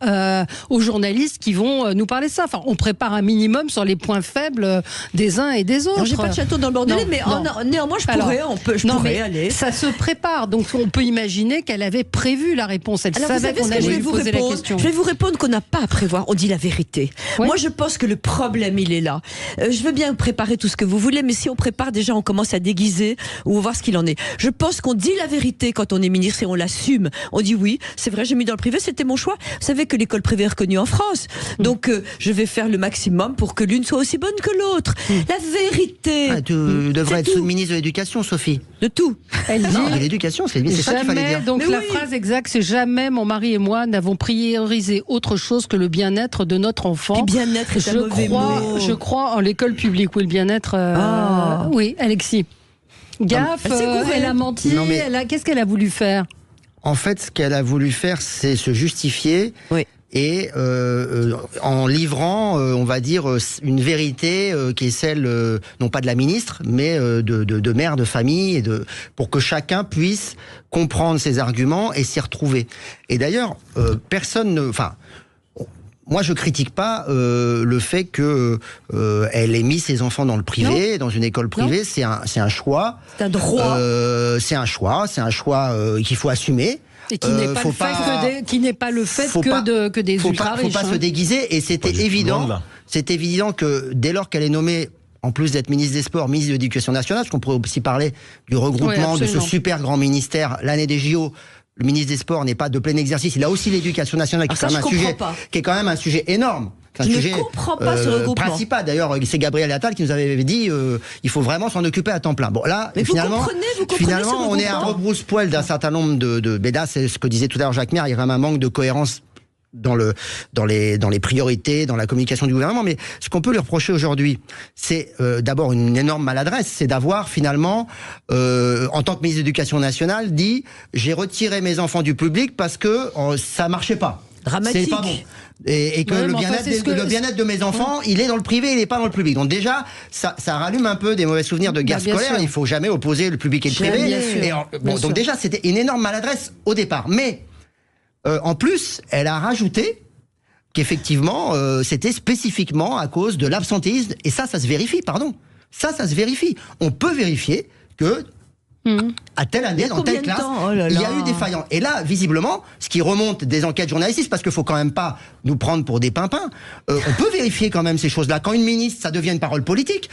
Speaker 2: aux journalistes qui vont nous parler de ça? Enfin, on prépare un minimum sur les points faibles des uns et des autres.
Speaker 5: J'ai pas de château dans le Bordelais, mais néanmoins, je pourrais aller.
Speaker 2: Ça se prépare, donc on peut imaginer qu'elle avait prévu la réponse. Elle savait qu'on allait lui poser la question.
Speaker 5: Je vais vous répondre qu'on n'a pas à prévoir, on dit la vérité. Ouais. Moi, je pense que le problème, il est là. Je veux bien préparer tout ce que vous voulez, mais si on prépare déjà, on commence à déguiser ou voir ce qu'il en est. Je pense qu'on dit la vérité quand on est ministre et on l'assume. On dit oui, c'est vrai, j'ai mis dans le privé, c'était mon choix. Vous savez que l'école privée est reconnue en France. Donc, je vais faire le maximum pour que l'une soit aussi bonne que l'autre. La vérité.
Speaker 3: Tu devrais être ministre de l'Éducation, Sophie.
Speaker 5: De tout.
Speaker 3: Non, de l'Éducation, c'est ça qu'il fallait dire.
Speaker 2: Donc phrase exacte, c'est jamais mon mari et moi n'avons priorisé autre chose que le bien-être de notre enfant.
Speaker 5: Et bien-être est un mauvais mot.
Speaker 2: Je crois en l'école publique où le bien-être... Oui, Alexis. Gaffe, elle a menti, qu'est-ce qu'elle a voulu faire?
Speaker 3: En fait, ce qu'elle a voulu faire, c'est se justifier. Oui. Et en livrant, on va dire, une vérité qui est celle, non pas de la ministre, mais de mère de famille, pour que chacun puisse comprendre ses arguments et s'y retrouver. Et d'ailleurs, moi, je critique pas le fait que elle ait mis ses enfants dans le privé, dans une école privée. C'est un choix.
Speaker 5: C'est un droit.
Speaker 3: C'est un choix qu'il faut assumer.
Speaker 2: Et qui n'est pas le fait que des ultra-riches.
Speaker 3: Faut pas se déguiser. Et c'était évident que dès lors qu'elle est nommée, en plus d'être ministre des Sports, ministre de l'Éducation nationale, parce qu'on pourrait aussi parler du regroupement de ce super grand ministère, l'année des JO. Le ministre des Sports n'est pas de plein exercice. Il a aussi l'Éducation nationale, qui est quand même un sujet énorme.
Speaker 5: Je ne comprends pas ce regroupement.
Speaker 3: Principal, d'ailleurs, c'est Gabriel Attal qui nous avait dit il faut vraiment s'en occuper à temps plein. Bon, là,
Speaker 5: mais finalement
Speaker 3: on est à rebrousse-poil d'un certain nombre de bédas. C'est ce que disait tout à l'heure Jacques Miard. Il y a vraiment un manque de cohérence dans les priorités, dans la communication du gouvernement. Mais ce qu'on peut lui reprocher aujourd'hui, c'est d'abord une énorme maladresse, c'est d'avoir finalement, en tant que ministre de l'Éducation nationale, dit j'ai retiré mes enfants du public parce que ça marchait pas.
Speaker 5: Dramatique.
Speaker 3: C'est pas bon. Et que le bien-être de mes enfants, il est dans le privé, il n'est pas dans le public. Donc déjà, ça rallume un peu des mauvais souvenirs de guerre scolaire. Il faut jamais opposer le public et le privé. Donc déjà, c'était une énorme maladresse au départ. Mais en plus, elle a rajouté qu'effectivement, c'était spécifiquement à cause de l'absentéisme. Et ça se vérifie, pardon. Ça se vérifie. On peut vérifier que à telle année, dans telle classe, il y a eu des faillants. Et là, visiblement, ce qui remonte des enquêtes journalistiques, parce qu'il faut quand même pas nous prendre pour des pimpins, on peut vérifier quand même ces choses-là. Quand une ministre, ça devient une parole politique,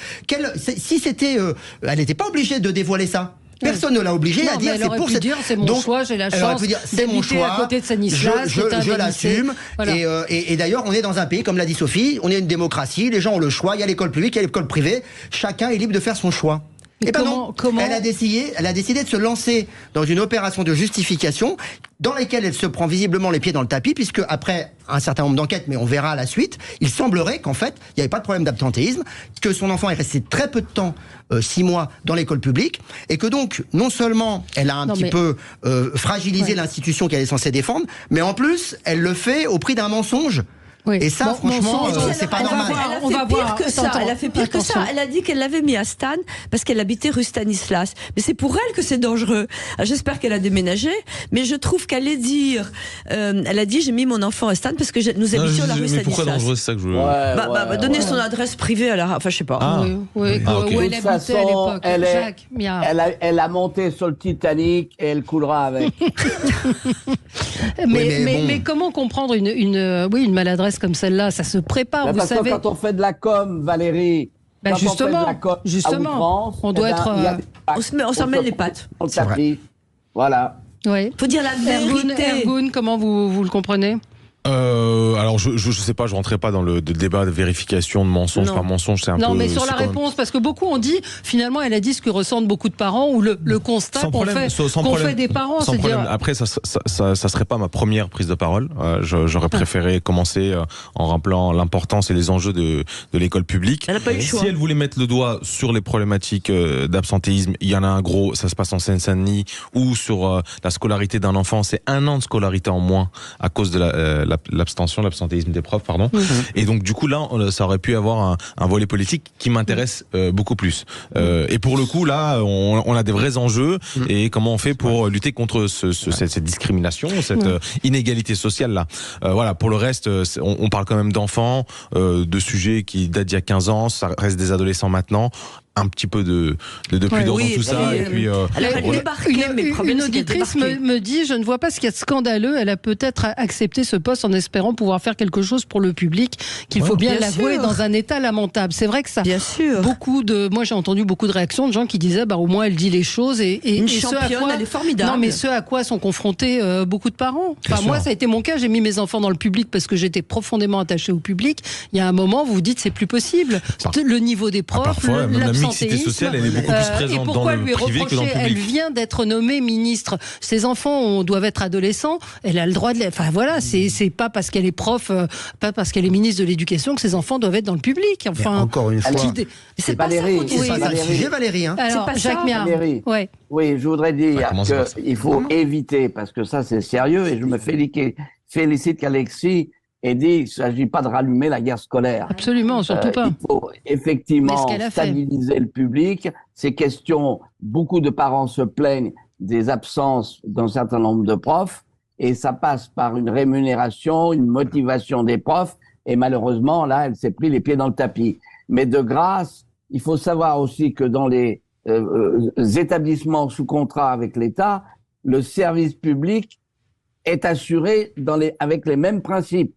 Speaker 3: si c'était... elle n'était pas obligée de dévoiler ça. Personne ne l'a obligé à dire
Speaker 2: c'est pour cette... c'est mon choix, j'ai la chance d'habiter à côté de Stanislas,
Speaker 3: je l'assume. Voilà. Et d'ailleurs, on est dans un pays, comme l'a dit Sophie, on est une démocratie, les gens ont le choix, il y a l'école publique, il y a l'école privée, chacun est libre de faire son choix. Et non, elle a décidé de se lancer dans une opération de justification dans laquelle elle se prend visiblement les pieds dans le tapis, puisque après un certain nombre d'enquêtes, mais on verra à la suite, il semblerait qu'en fait, il n'y avait pas de problème d'absentéisme, que son enfant est resté très peu de temps, 6 mois, dans l'école publique, et que donc, non seulement elle a un petit peu fragilisé l'institution qu'elle est censée défendre, mais en plus, elle le fait au prix d'un mensonge
Speaker 2: Oui.
Speaker 3: Et ça, franchement, c'est pas normal.
Speaker 5: Elle a fait pire que ça. Elle a dit qu'elle l'avait mis à Stan parce qu'elle habitait rue Stanislas. Mais c'est pour elle que c'est dangereux. J'espère qu'elle a déménagé, mais je trouve qu'elle allait dire, elle a dit j'ai mis mon enfant à Stan parce que nous habitions la rue Stanislas.
Speaker 8: Mais pourquoi dangereux, c'est ça que je veux.
Speaker 5: Donner son adresse privée à la, enfin je sais pas.
Speaker 2: Où elle habitait à l'époque. Jacques,
Speaker 4: elle a monté sur le Titanic et elle coulera avec.
Speaker 2: mais comment comprendre une maladresse comme celle-là? Ça se prépare, vous savez.
Speaker 4: Quand on fait de la com, Valérie,
Speaker 2: justement, on doit être.
Speaker 5: On s'en mêle les pattes.
Speaker 4: On s'appuie. Voilà.
Speaker 5: Oui. Faut dire la vérité.
Speaker 2: Ergun, comment vous le comprenez?
Speaker 8: Alors je sais pas, je rentrais pas dans le débat de vérification de mensonge par mensonge, c'est un peu.
Speaker 2: Non, mais sur la réponse, parce que beaucoup ont dit, finalement, elle a dit ce que ressentent beaucoup de parents ou le constat qu'on fait des parents.
Speaker 8: Sans problème. Après, ça serait pas ma première prise de parole. J'aurais préféré commencer en rappelant l'importance et les enjeux de l'école publique.
Speaker 5: Elle a pas eu le choix.
Speaker 8: Si elle voulait mettre le doigt sur les problématiques d'absentéisme, il y en a un gros, ça se passe en Seine-Saint-Denis, ou sur la scolarité d'un enfant, c'est 1 an de scolarité en moins à cause de l'absentéisme des profs, pardon. Et donc du coup là, ça aurait pu avoir un volet politique qui m'intéresse beaucoup plus. Et pour le coup là, on a des vrais enjeux et comment on fait pour lutter contre cette discrimination, cette inégalité sociale là. Voilà. Pour le reste, on parle quand même d'enfants, de sujets qui datent d'il y a 15 ans, ça reste des adolescents maintenant. Un petit peu de prudence dans tout ça. Et puis,
Speaker 2: une auditrice me dit, je ne vois pas ce qu'il y a de scandaleux. Elle a peut-être accepté ce poste en espérant pouvoir faire quelque chose pour le public, qu'il faut bien l'avouer, dans un état lamentable. C'est vrai que ça.
Speaker 5: Bien sûr.
Speaker 2: Moi, j'ai entendu beaucoup de réactions de gens qui disaient, au moins elle dit les choses
Speaker 5: une championne, elle est formidable.
Speaker 2: Non, mais ce à quoi sont confrontés beaucoup de parents. Moi, ça a été mon cas. J'ai mis mes enfants dans le public parce que j'étais profondément attachée au public. Il y a un moment, vous vous dites, c'est plus possible. Le niveau des profs,
Speaker 8: la mixité sociale, elle est beaucoup plus présente dans le privé que dans le public.
Speaker 2: Elle vient d'être nommée ministre. Ses enfants doivent être adolescents. Elle a le droit de. Enfin voilà, c'est pas parce qu'elle est prof, pas parce qu'elle est ministre de l'Éducation que ses enfants doivent être dans le public. Enfin,
Speaker 3: encore une fois.
Speaker 4: C'est Valérie.
Speaker 3: C'est pas ça le sujet, Valérie.
Speaker 2: Alors, Jacques Méard.
Speaker 4: Oui, je voudrais dire qu'il faut éviter, parce que ça c'est sérieux, et je me félicite qu'Alexis ait dit qu'il ne s'agit pas de rallumer la guerre scolaire.
Speaker 2: Absolument, surtout pas.
Speaker 4: Il faut effectivement stabiliser le public. Ces questions, beaucoup de parents se plaignent des absences d'un certain nombre de profs, et ça passe par une rémunération, une motivation des profs, et malheureusement, là, elle s'est pris les pieds dans le tapis. Mais de grâce, il faut savoir aussi que dans les établissements sous contrat avec l'État, le service public est assuré avec les mêmes principes.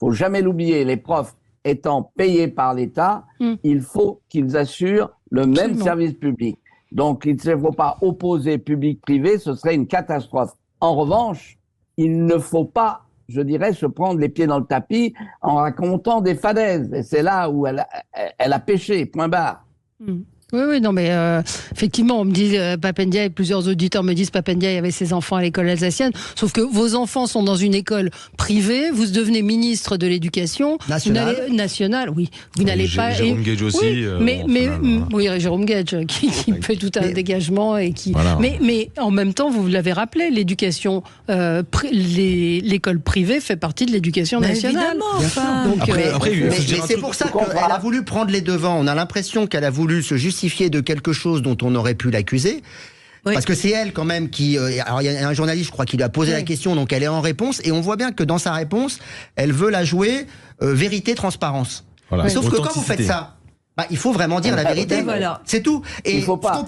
Speaker 4: Faut jamais l'oublier, les profs étant payés par l'État, il faut qu'ils assurent le même service public. Donc, il ne faut pas opposer public-privé, ce serait une catastrophe. En revanche, il ne faut pas, je dirais, se prendre les pieds dans le tapis en racontant des fadaises. Et c'est là où elle a péché, point barre.
Speaker 2: Oui, non, mais effectivement, on me dit Papendiaï, plusieurs auditeurs me disent Papendiaï avait ses enfants à l'école alsacienne. Sauf que vos enfants sont dans une école privée, vous devenez ministre de l'Éducation nationale. Oui, vous n'allez pas.
Speaker 8: Jérôme Gage aussi.
Speaker 2: Oui, Jérôme Gage qui fait tout un dégagement et qui. Voilà. Mais en même temps, vous l'avez rappelé, l'éducation, l'école privée fait partie de l'éducation nationale.
Speaker 3: Évidemment. Mais c'est pour ça qu'elle a voulu prendre les devants. On a l'impression qu'elle a voulu se justifier de quelque chose dont on aurait pu l'accuser. Oui. Parce que c'est elle quand même qui... alors il y a un journaliste, je crois, qui lui a posé la question, donc elle est en réponse, et on voit bien que dans sa réponse, elle veut la jouer vérité, transparence. Voilà. Sauf que quand vous faites ça, il faut vraiment dire la vérité. Voilà. C'est tout. Et il ne faut pas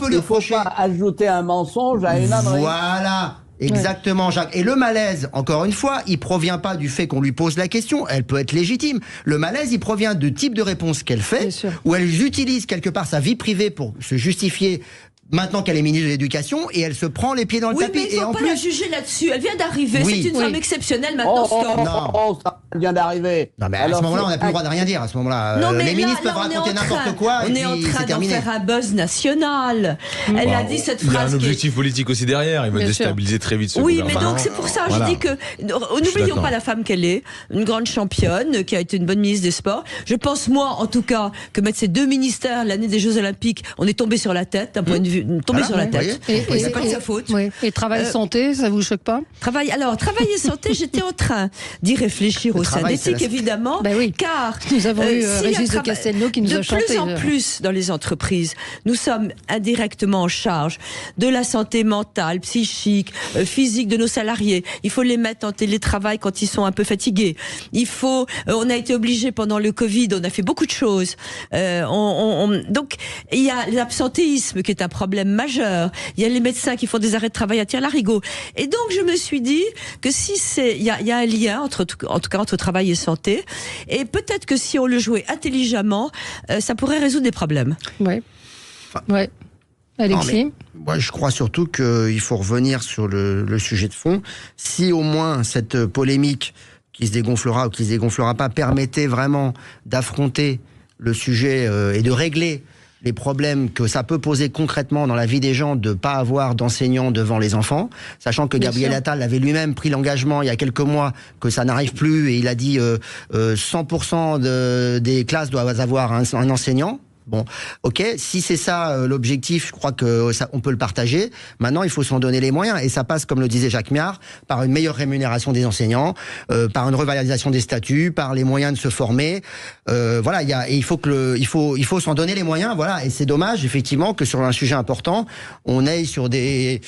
Speaker 4: ajouter un mensonge à une ânerie.
Speaker 3: Voilà. Exactement, Jacques. Et le malaise, encore une fois, il provient pas du fait qu'on lui pose la question, elle peut être légitime. Le malaise, il provient du type de réponse qu'elle fait, où elle utilise quelque part sa vie privée pour se justifier maintenant qu'elle est ministre de l'Éducation, et elle se prend les pieds dans le tapis.
Speaker 5: Mais il ne faut pas la juger là-dessus. Elle vient d'arriver. C'est une femme exceptionnelle. Maintenant, stop.
Speaker 4: Ça vient d'arriver.
Speaker 3: Non, mais à ce moment-là, on n'a plus le droit de rien dire. À ce moment-là, les ministres peuvent raconter n'importe quoi.
Speaker 5: On est en train d'en faire un buzz national. Elle a dit cette phrase.
Speaker 8: Il y a un objectif politique aussi derrière. Il veut déstabiliser très vite ce gouvernement.
Speaker 5: Oui, mais donc c'est pour ça. Je dis que n'oublions pas la femme qu'elle est, une grande championne qui a été une bonne ministre des Sports. Je pense, moi, en tout cas, que mettre ces deux ministères l'année des Jeux Olympiques, on est tombé sur la tête d'un point de vue tombé sur la tête. C'est pas de sa faute.
Speaker 2: Et travail santé, ça vous choque pas?
Speaker 5: Travail et santé, j'étais en train d'y réfléchir au sein d'éthique, évidemment, car
Speaker 2: nous avons eu Régis de Castelnau qui nous a chanté.
Speaker 5: De plus en plus dans les entreprises, nous sommes indirectement en charge de la santé mentale, psychique, physique de nos salariés. Il faut les mettre en télétravail quand ils sont un peu fatigués. On a été obligés pendant le Covid, on a fait beaucoup de choses. Donc, il y a l'absentéisme qui est un problème majeur. Il y a les médecins qui font des arrêts de travail à tire-larigot. Et donc, je me suis dit que il y a un lien en tout cas entre travail et santé. Et peut-être que si on le jouait intelligemment, ça pourrait résoudre des problèmes.
Speaker 2: Oui. Ouais. Alexis?
Speaker 3: Moi, je crois surtout qu'il faut revenir sur le sujet de fond. Si au moins cette polémique qui se dégonflera ou qui se dégonflera pas permettait vraiment d'affronter le sujet et de régler les problèmes que ça peut poser concrètement dans la vie des gens de pas avoir d'enseignants devant les enfants, sachant que Gabriel Attal avait lui-même pris l'engagement il y a quelques mois que ça n'arrive plus, et il a dit 100% des classes doivent avoir un enseignant. Bon, ok, si c'est ça l'objectif, je crois que on peut le partager. Maintenant, il faut s'en donner les moyens, et ça passe, comme le disait Jacques Miard, par une meilleure rémunération des enseignants, par une revalorisation des statuts, par les moyens de se former. Voilà, il faut s'en donner les moyens. Voilà, et c'est dommage effectivement que sur un sujet important, on aille sur des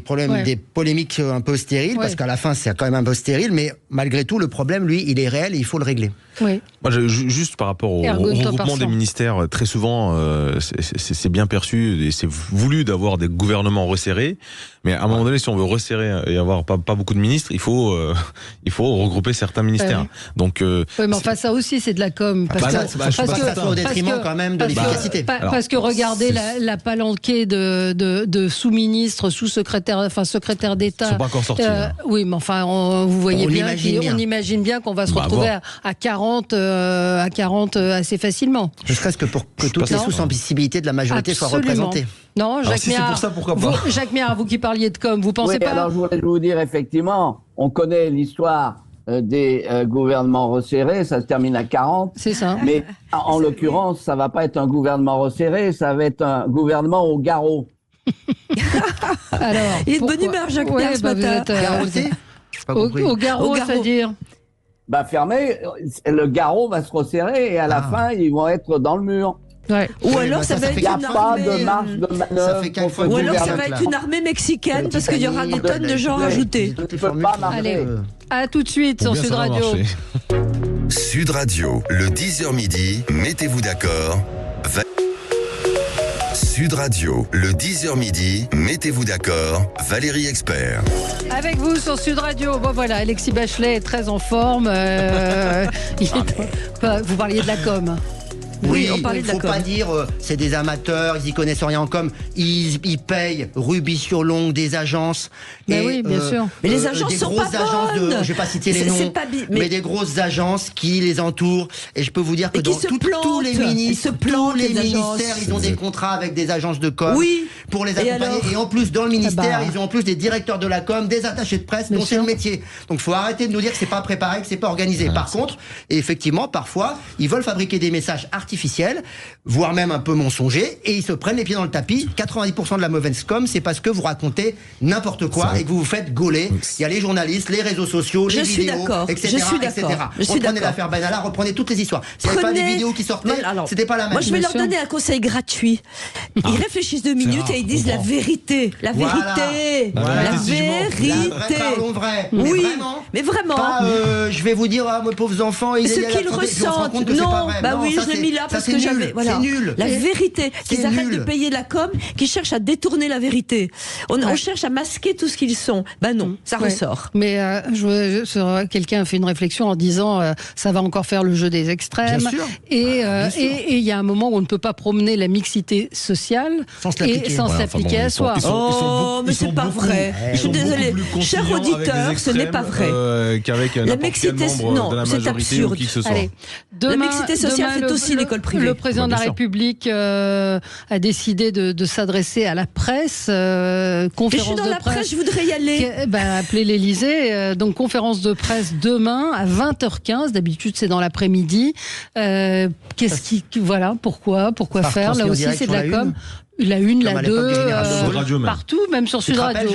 Speaker 3: problèmes, des polémiques un peu stériles, parce qu'à la fin, c'est quand même un peu stérile. Mais malgré tout, le problème, lui, il est réel et il faut le régler.
Speaker 2: Oui.
Speaker 8: Moi, juste par rapport au regroupement des ministères, très souvent, c'est bien perçu et c'est voulu d'avoir des gouvernements resserrés. Mais à un moment donné, si on veut resserrer et avoir pas beaucoup de ministres, il faut regrouper certains ministères. Donc,
Speaker 2: oui, mais enfin, ça aussi, c'est de la com.
Speaker 3: Parce que au détriment quand même de l'efficacité.
Speaker 2: Parce que regardez la palanquée de sous-ministres, sous-secrétaires, enfin secrétaires d'État.
Speaker 8: Ils sont pas encore sortis.
Speaker 2: Oui, mais enfin, vous voyez on imagine bien qu'on va se retrouver à 40 assez facilement.
Speaker 3: Ne serait-ce que pour que toutes les sous-sensibilités de la majorité soient représentées.
Speaker 2: Non, Jacques Miard,
Speaker 8: c'est pour ça, pourquoi pas.
Speaker 2: Jacques Miard, vous qui parliez de com, vous pensez pas?
Speaker 4: Alors je voulais vous dire, effectivement, on connaît l'histoire des gouvernements resserrés, ça se termine à 40.
Speaker 2: C'est ça.
Speaker 4: Mais en l'occurrence, ça va pas être un gouvernement resserré, ça va être un gouvernement au garrot.
Speaker 5: Alors, il est de bonne humeur, Jacques Miard, ce matin.
Speaker 2: Au garrot, c'est-à-dire
Speaker 4: fermé, le garrot va se resserrer et à la fin, ils vont être dans le mur.
Speaker 2: Ouais.
Speaker 5: Ou alors ça va être une armée. Ou alors ça va être une armée mexicaine parce qu'il y aura des tonnes de gens rajoutés.
Speaker 2: Allez, à tout de suite sur Sud Radio.
Speaker 1: Sud Radio, le 10h midi, mettez-vous d'accord. Sud Radio, le 10h midi, mettez-vous d'accord, Valérie Expert.
Speaker 2: Avec vous sur Sud Radio, bon voilà, Alexis Bachelet est très en forme. Vous parliez de la com.
Speaker 3: Oui, il ne faut pas dire c'est des amateurs, ils y connaissent rien en com. Ils payent rubis sur l'ongle des agences.
Speaker 2: Mais oui, bien sûr.
Speaker 5: Mais les agences
Speaker 3: des
Speaker 5: sont
Speaker 3: grosses
Speaker 5: pas
Speaker 3: agences
Speaker 5: bonnes.
Speaker 3: je ne vais pas citer les noms, mais des grosses agences qui les entourent. Et je peux vous dire que dans tous les ministères, ils ont des contrats avec des agences de com pour les accompagner. Et en plus, dans le ministère, ils ont en plus des directeurs de la com, des attachés de presse, dont c'est le métier. Donc il faut arrêter de nous dire que c'est pas préparé, que c'est pas organisé. Par contre, effectivement, parfois, ils veulent fabriquer des messages artificiels, voire même un peu mensongers, et ils se prennent les pieds dans le tapis. 90% de la mauvaise com, c'est parce que vous racontez n'importe quoi et que vous vous faites gauler. Il y a les journalistes, les réseaux sociaux, les vidéos, etc. Reprenez l'affaire Benalla, reprenez toutes les histoires. S'il n'y avait pas des vidéos qui sortaient, c'était pas la même.
Speaker 5: Moi, je vais leur donner un conseil gratuit. Ils réfléchissent 2 minutes et ils disent la vérité. La vérité. La vérité.
Speaker 3: Parlons vrai.
Speaker 5: Oui, mais vraiment.
Speaker 3: Pas, je vais vous dire, mes pauvres enfants,
Speaker 5: ce qu'ils ressentent. Non, bah oui, je l'ai mis là parce que j'avais. Voilà.
Speaker 3: C'est nul.
Speaker 5: La vérité. Qu'ils arrêtent de payer la com, qu'ils cherchent à détourner la vérité. On cherche à masquer tout ce qu'ils sont. Ben non, ça ressort.
Speaker 2: Mais quelqu'un a fait une réflexion en disant ça va encore faire le jeu des extrêmes.
Speaker 3: Bien sûr.
Speaker 2: Et il y a un moment où on ne peut pas promener la mixité sociale sans s'appliquer à soi.
Speaker 5: Mais c'est pas vrai. Je suis désolée. Cher auditeur, ce n'est pas vrai.
Speaker 8: Qu'avec
Speaker 5: la mixité, non, c'est absurde.
Speaker 8: La
Speaker 5: mixité sociale, c'est aussi l'école privée.
Speaker 2: Le président de la République a décidé de s'adresser à la presse.
Speaker 5: Je suis dans la presse, je voudrais y aller.
Speaker 2: Appelez l'Élysée. Donc conférence de presse demain à 20h15. D'habitude c'est dans l'après-midi. Pourquoi faire? Là aussi c'est de la com. La une, la deux, partout, même sur Sud Radio.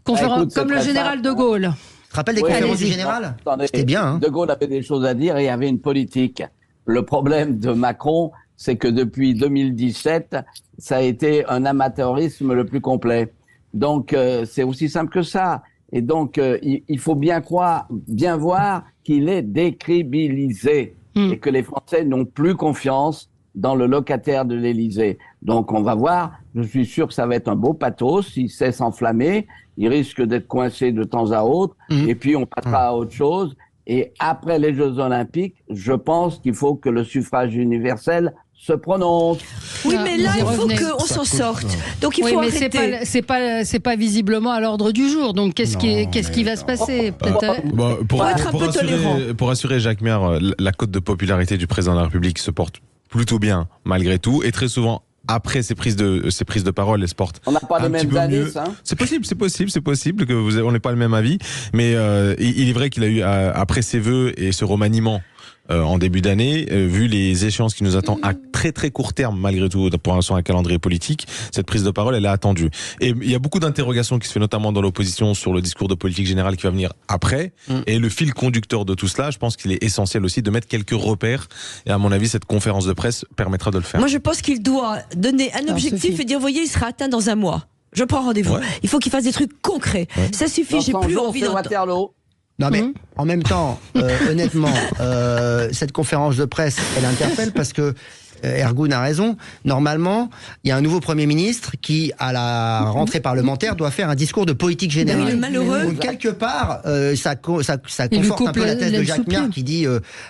Speaker 2: Comme le général de Gaulle.
Speaker 3: Tu te rappelles des conférences du général? C'était bien. Hein.
Speaker 4: De Gaulle avait des choses à dire et il y avait une politique. Le problème de Macron, c'est que depuis 2017, ça a été un amateurisme le plus complet. Donc, c'est aussi simple que ça. Et donc, il faut bien voir qu'il est décrédibilisé et que les Français n'ont plus confiance dans le locataire de l'Élysée. Donc on va voir, je suis sûr que ça va être un beau pathos, il sait s'enflammer, il risque d'être coincé de temps à autre, et puis on passera à autre chose. Et après les Jeux Olympiques, je pense qu'il faut que le suffrage universel se prononce.
Speaker 5: Oui, mais là, il faut qu'on s'en sorte. Donc il faut arrêter.
Speaker 2: C'est pas visiblement à l'ordre du jour. Donc qu'est-ce qui va se passer?
Speaker 8: Pour assurer Jacques Méard, la cote de popularité du président de la République se porte plutôt bien malgré tout, et très souvent après ces prises de parole, les sports.
Speaker 4: On n'a pas les mêmes années, ça.
Speaker 8: C'est possible que on n'ait pas le même avis, mais il est vrai qu'il a eu après ses vœux et ce remaniement en début d'année, vu les échéances qui nous attendent à très très court terme malgré tout pour un calendrier politique, cette prise de parole elle est attendue. Et il y a beaucoup d'interrogations qui se fait notamment dans l'opposition sur le discours de politique générale qui va venir après. Et le fil conducteur de tout cela, je pense qu'il est essentiel aussi de mettre quelques repères. Et à mon avis, cette conférence de presse permettra de le faire.
Speaker 5: Moi, je pense qu'il doit donner un objectif et dire, voyez, il sera atteint dans un mois. Je prends rendez-vous. Ouais. Il faut qu'il fasse des trucs concrets. Ouais. Ça suffit. J'ai plus envie d'entendre.
Speaker 3: Non mais en même temps, honnêtement, cette conférence de presse, elle interpelle parce que Ergun a raison. Normalement, il y a un nouveau Premier ministre qui, à la rentrée parlementaire, doit faire un discours de politique générale.
Speaker 5: Oui, malheureux.
Speaker 3: Donc, quelque part, ça conforte un peu la thèse de Jacques Méard qui dit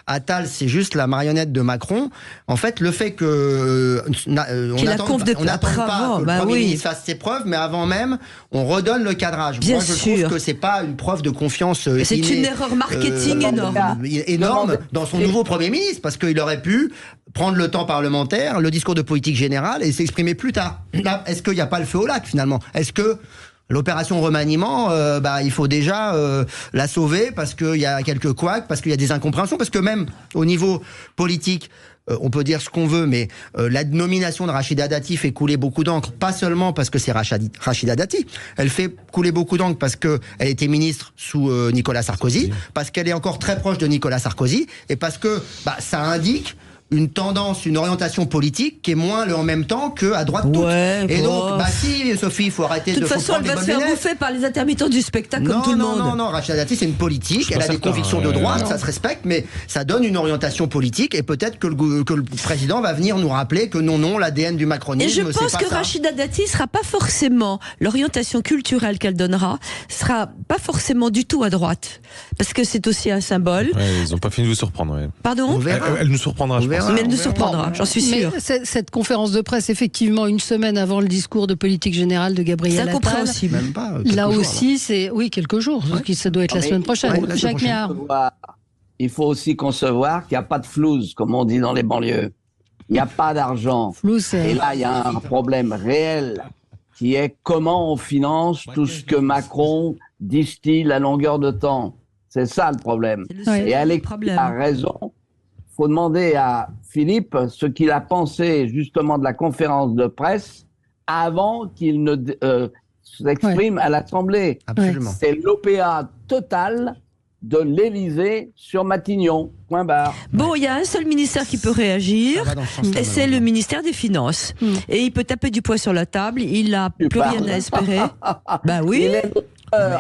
Speaker 3: Attal, c'est juste la marionnette de Macron. En fait, le fait que on n'attend pas que le Premier ministre fasse ses preuves, mais avant même, on redonne le cadrage.
Speaker 5: Bien
Speaker 3: Moi, je trouve que c'est pas une preuve de confiance.
Speaker 5: C'est une erreur marketing
Speaker 3: énorme dans son nouveau Premier ministre, parce qu'il aurait pu prendre le temps parlementaire, le discours de politique générale et s'exprimer plus tard. Là, est-ce qu'il n'y a pas le feu au lac finalement? Est-ce que l'opération remaniement, il faut déjà la sauver parce qu'il y a quelques couacs, parce qu'il y a des incompréhensions, parce que même au niveau politique, on peut dire ce qu'on veut, mais la nomination de Rachida Dati fait couler beaucoup d'encre, pas seulement parce que c'est Rachida Dati, elle fait couler beaucoup d'encre parce qu'elle était ministre sous Nicolas Sarkozy, parce qu'elle est encore très proche de Nicolas Sarkozy, et parce que ça indique une tendance, une orientation politique qui est moins le en même temps qu'à droite toute. Et donc, si, Sophie, il faut arrêter de...
Speaker 5: toute façon, elle va se faire bouffer par les intermittents du spectacle comme tout le monde.
Speaker 3: Non, Rachida Dati, c'est une politique, elle a des convictions de droite, ça se respecte, mais ça donne une orientation politique, et peut-être que le président va venir nous rappeler que non, l'ADN du macronisme,
Speaker 5: c'est pas ça. Et je pense que Rachida Dati sera pas forcément, l'orientation culturelle qu'elle donnera, sera pas forcément du tout à droite. Parce que c'est aussi un symbole.
Speaker 8: Ouais, ils n'ont pas fini de vous surprendre. Ouais.
Speaker 5: Pardon ?
Speaker 8: Elle nous surprendra, je pense.
Speaker 5: Mais elle nous surprendra, j'en suis sûre.
Speaker 2: Cette conférence de presse, effectivement, une semaine avant le discours de politique générale de Gabriel Attal.
Speaker 5: C'est incompréhensible.
Speaker 3: Même pas.
Speaker 2: Là aussi, c'est quelques jours. Ouais. Donc ça doit être la semaine prochaine. Jacques Méard.
Speaker 4: Il faut aussi concevoir qu'il n'y a pas de flouze, comme on dit dans les banlieues. Il n'y a pas d'argent. Et là, il y a un problème réel qui est comment on finance tout ce que Macron distille à longueur de temps. C'est ça le problème. Et Alexis a raison. Il faut demander à Philippe ce qu'il a pensé justement de la conférence de presse avant qu'il ne s'exprime à l'Assemblée.
Speaker 3: Absolument.
Speaker 4: C'est l'OPA totale de l'Élysée sur Matignon. Point barre.
Speaker 5: Bon, il y a un seul ministère qui peut réagir, et c'est le ministère des Finances. Et il peut taper du poing sur la table, il n'a plus rien à espérer. Bah oui.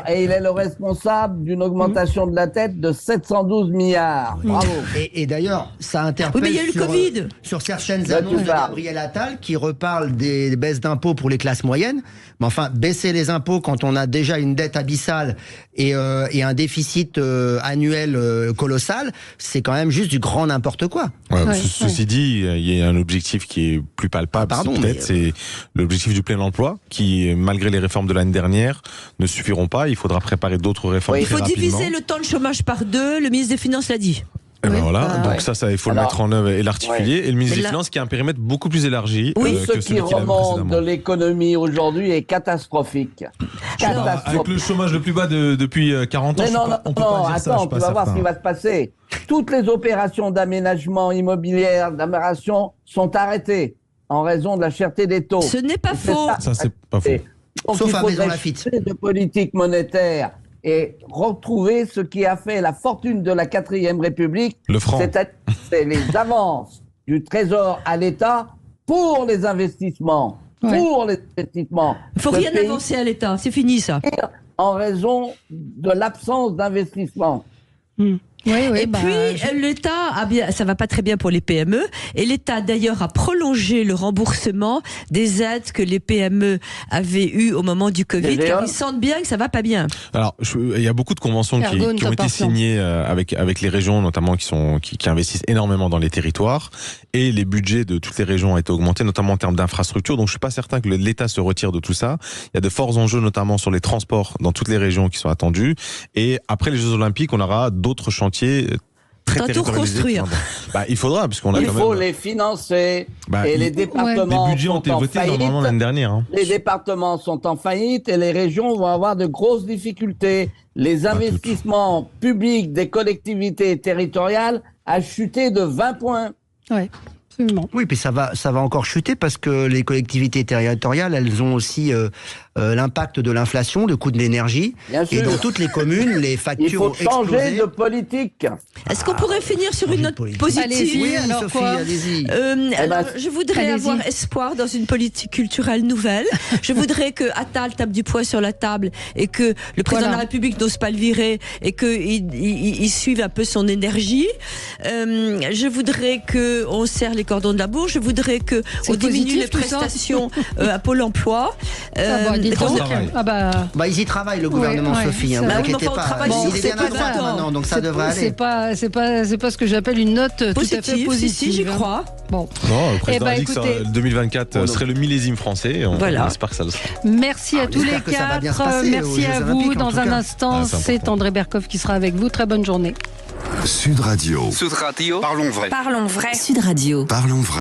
Speaker 4: Et il est le responsable d'une augmentation de la dette de 712 milliards. Bravo.
Speaker 3: Et d'ailleurs, ça interpelle
Speaker 5: mais il y a eu le Covid.
Speaker 3: Sur certaines annonces de Gabriel Attal qui reparle des baisses d'impôts pour les classes moyennes. Mais enfin, baisser les impôts quand on a déjà une dette abyssale et un déficit annuel colossal, c'est quand même juste du grand n'importe quoi.
Speaker 8: Ceci dit, il y a un objectif qui est plus palpable. C'est l'objectif du plein emploi qui, malgré les réformes de l'année dernière, ne suffiront pas. Il faudra préparer d'autres réformes.
Speaker 5: Il faut diviser le temps de chômage par 2. Le ministre des Finances l'a dit.
Speaker 8: Et ben voilà, donc ça, il faut le mettre en œuvre et l'articuler. Et le ministre des Finances qui a un périmètre beaucoup plus élargi.
Speaker 4: Ce qui remonte de l'économie aujourd'hui est catastrophique.
Speaker 8: Avec le chômage le plus bas depuis 40 ans, on peut pas dire ça.
Speaker 4: Tu vas voir ce qui va se passer. Toutes les opérations d'aménagement immobilier, d'amélioration sont arrêtées en raison de la cherté des taux.
Speaker 5: Ce n'est pas faux.
Speaker 8: Ça, c'est pas faux.
Speaker 4: Donc,
Speaker 3: sauf
Speaker 4: il faudrait changer de politique monétaire et retrouver ce qui a fait la fortune de la 4e République,
Speaker 8: le franc.
Speaker 4: C'est les avances du Trésor à l'État pour les investissements.
Speaker 5: Il ne faut rien avancer à l'État, c'est fini ça.
Speaker 4: En raison de l'absence d'investissement.
Speaker 5: Et puis l'État ça va pas très bien pour les PME, et l'État d'ailleurs a prolongé le remboursement des aides que les PME avaient eues au moment du Covid, car ils sentent bien que ça va pas bien.
Speaker 8: Alors il y a beaucoup de conventions qui ont été signées avec les régions, notamment qui investissent énormément dans les territoires, et les budgets de toutes les régions ont été augmentés, notamment en termes d'infrastructures. Donc je suis pas certain que l'État se retire de tout ça. Il y a de forts enjeux, notamment sur les transports dans toutes les régions qui sont attendus. Et après les Jeux Olympiques, on aura d'autres chantiers très territorialisés. Il faudra, puisqu'on a
Speaker 4: les financer. Et les départements
Speaker 8: les budgets ont été votés normalement l'année dernière.
Speaker 4: Les départements sont en faillite et les régions vont avoir de grosses difficultés. Les investissements publics des collectivités territoriales a chuté de 20 points.
Speaker 2: Oui. Absolument.
Speaker 3: Oui, puis ça va encore chuter parce que les collectivités territoriales, elles ont aussi l'impact de l'inflation, le coût de l'énergie. Et dans toutes les communes, les factures ont explosé.
Speaker 4: Il faut changer de politique.
Speaker 5: Est-ce qu'on pourrait finir sur une note positive?
Speaker 3: Oui, Sophie, allez-y.
Speaker 5: Je voudrais avoir espoir dans une politique culturelle nouvelle. Je voudrais que Attal tape du poing sur la table et que le président de la République n'ose pas le virer et qu'il suive un peu son énergie. Je voudrais qu'on serre les cordons de la bourse. Je voudrais qu'on diminue les prestations à Pôle emploi.
Speaker 3: Ils y travaillent, le gouvernement, Sophie. Ne vous inquiétez pas. Il est bien à droite maintenant, donc ça devrait aller.
Speaker 2: C'est pas ce que j'appelle une note tout à fait positive.
Speaker 5: Si, j'y crois.
Speaker 8: Bon. Non, le président a dit que 2024 serait le millésime français. On espère que ça le sera.
Speaker 2: Merci à tous les quatre. Merci à vous. Dans un instant, c'est André Berkoff qui sera avec vous. Très bonne journée.
Speaker 1: Sud Radio.
Speaker 11: Sud Radio.
Speaker 12: Parlons vrai.
Speaker 13: Parlons vrai. Sud Radio.
Speaker 1: Parlons vrai.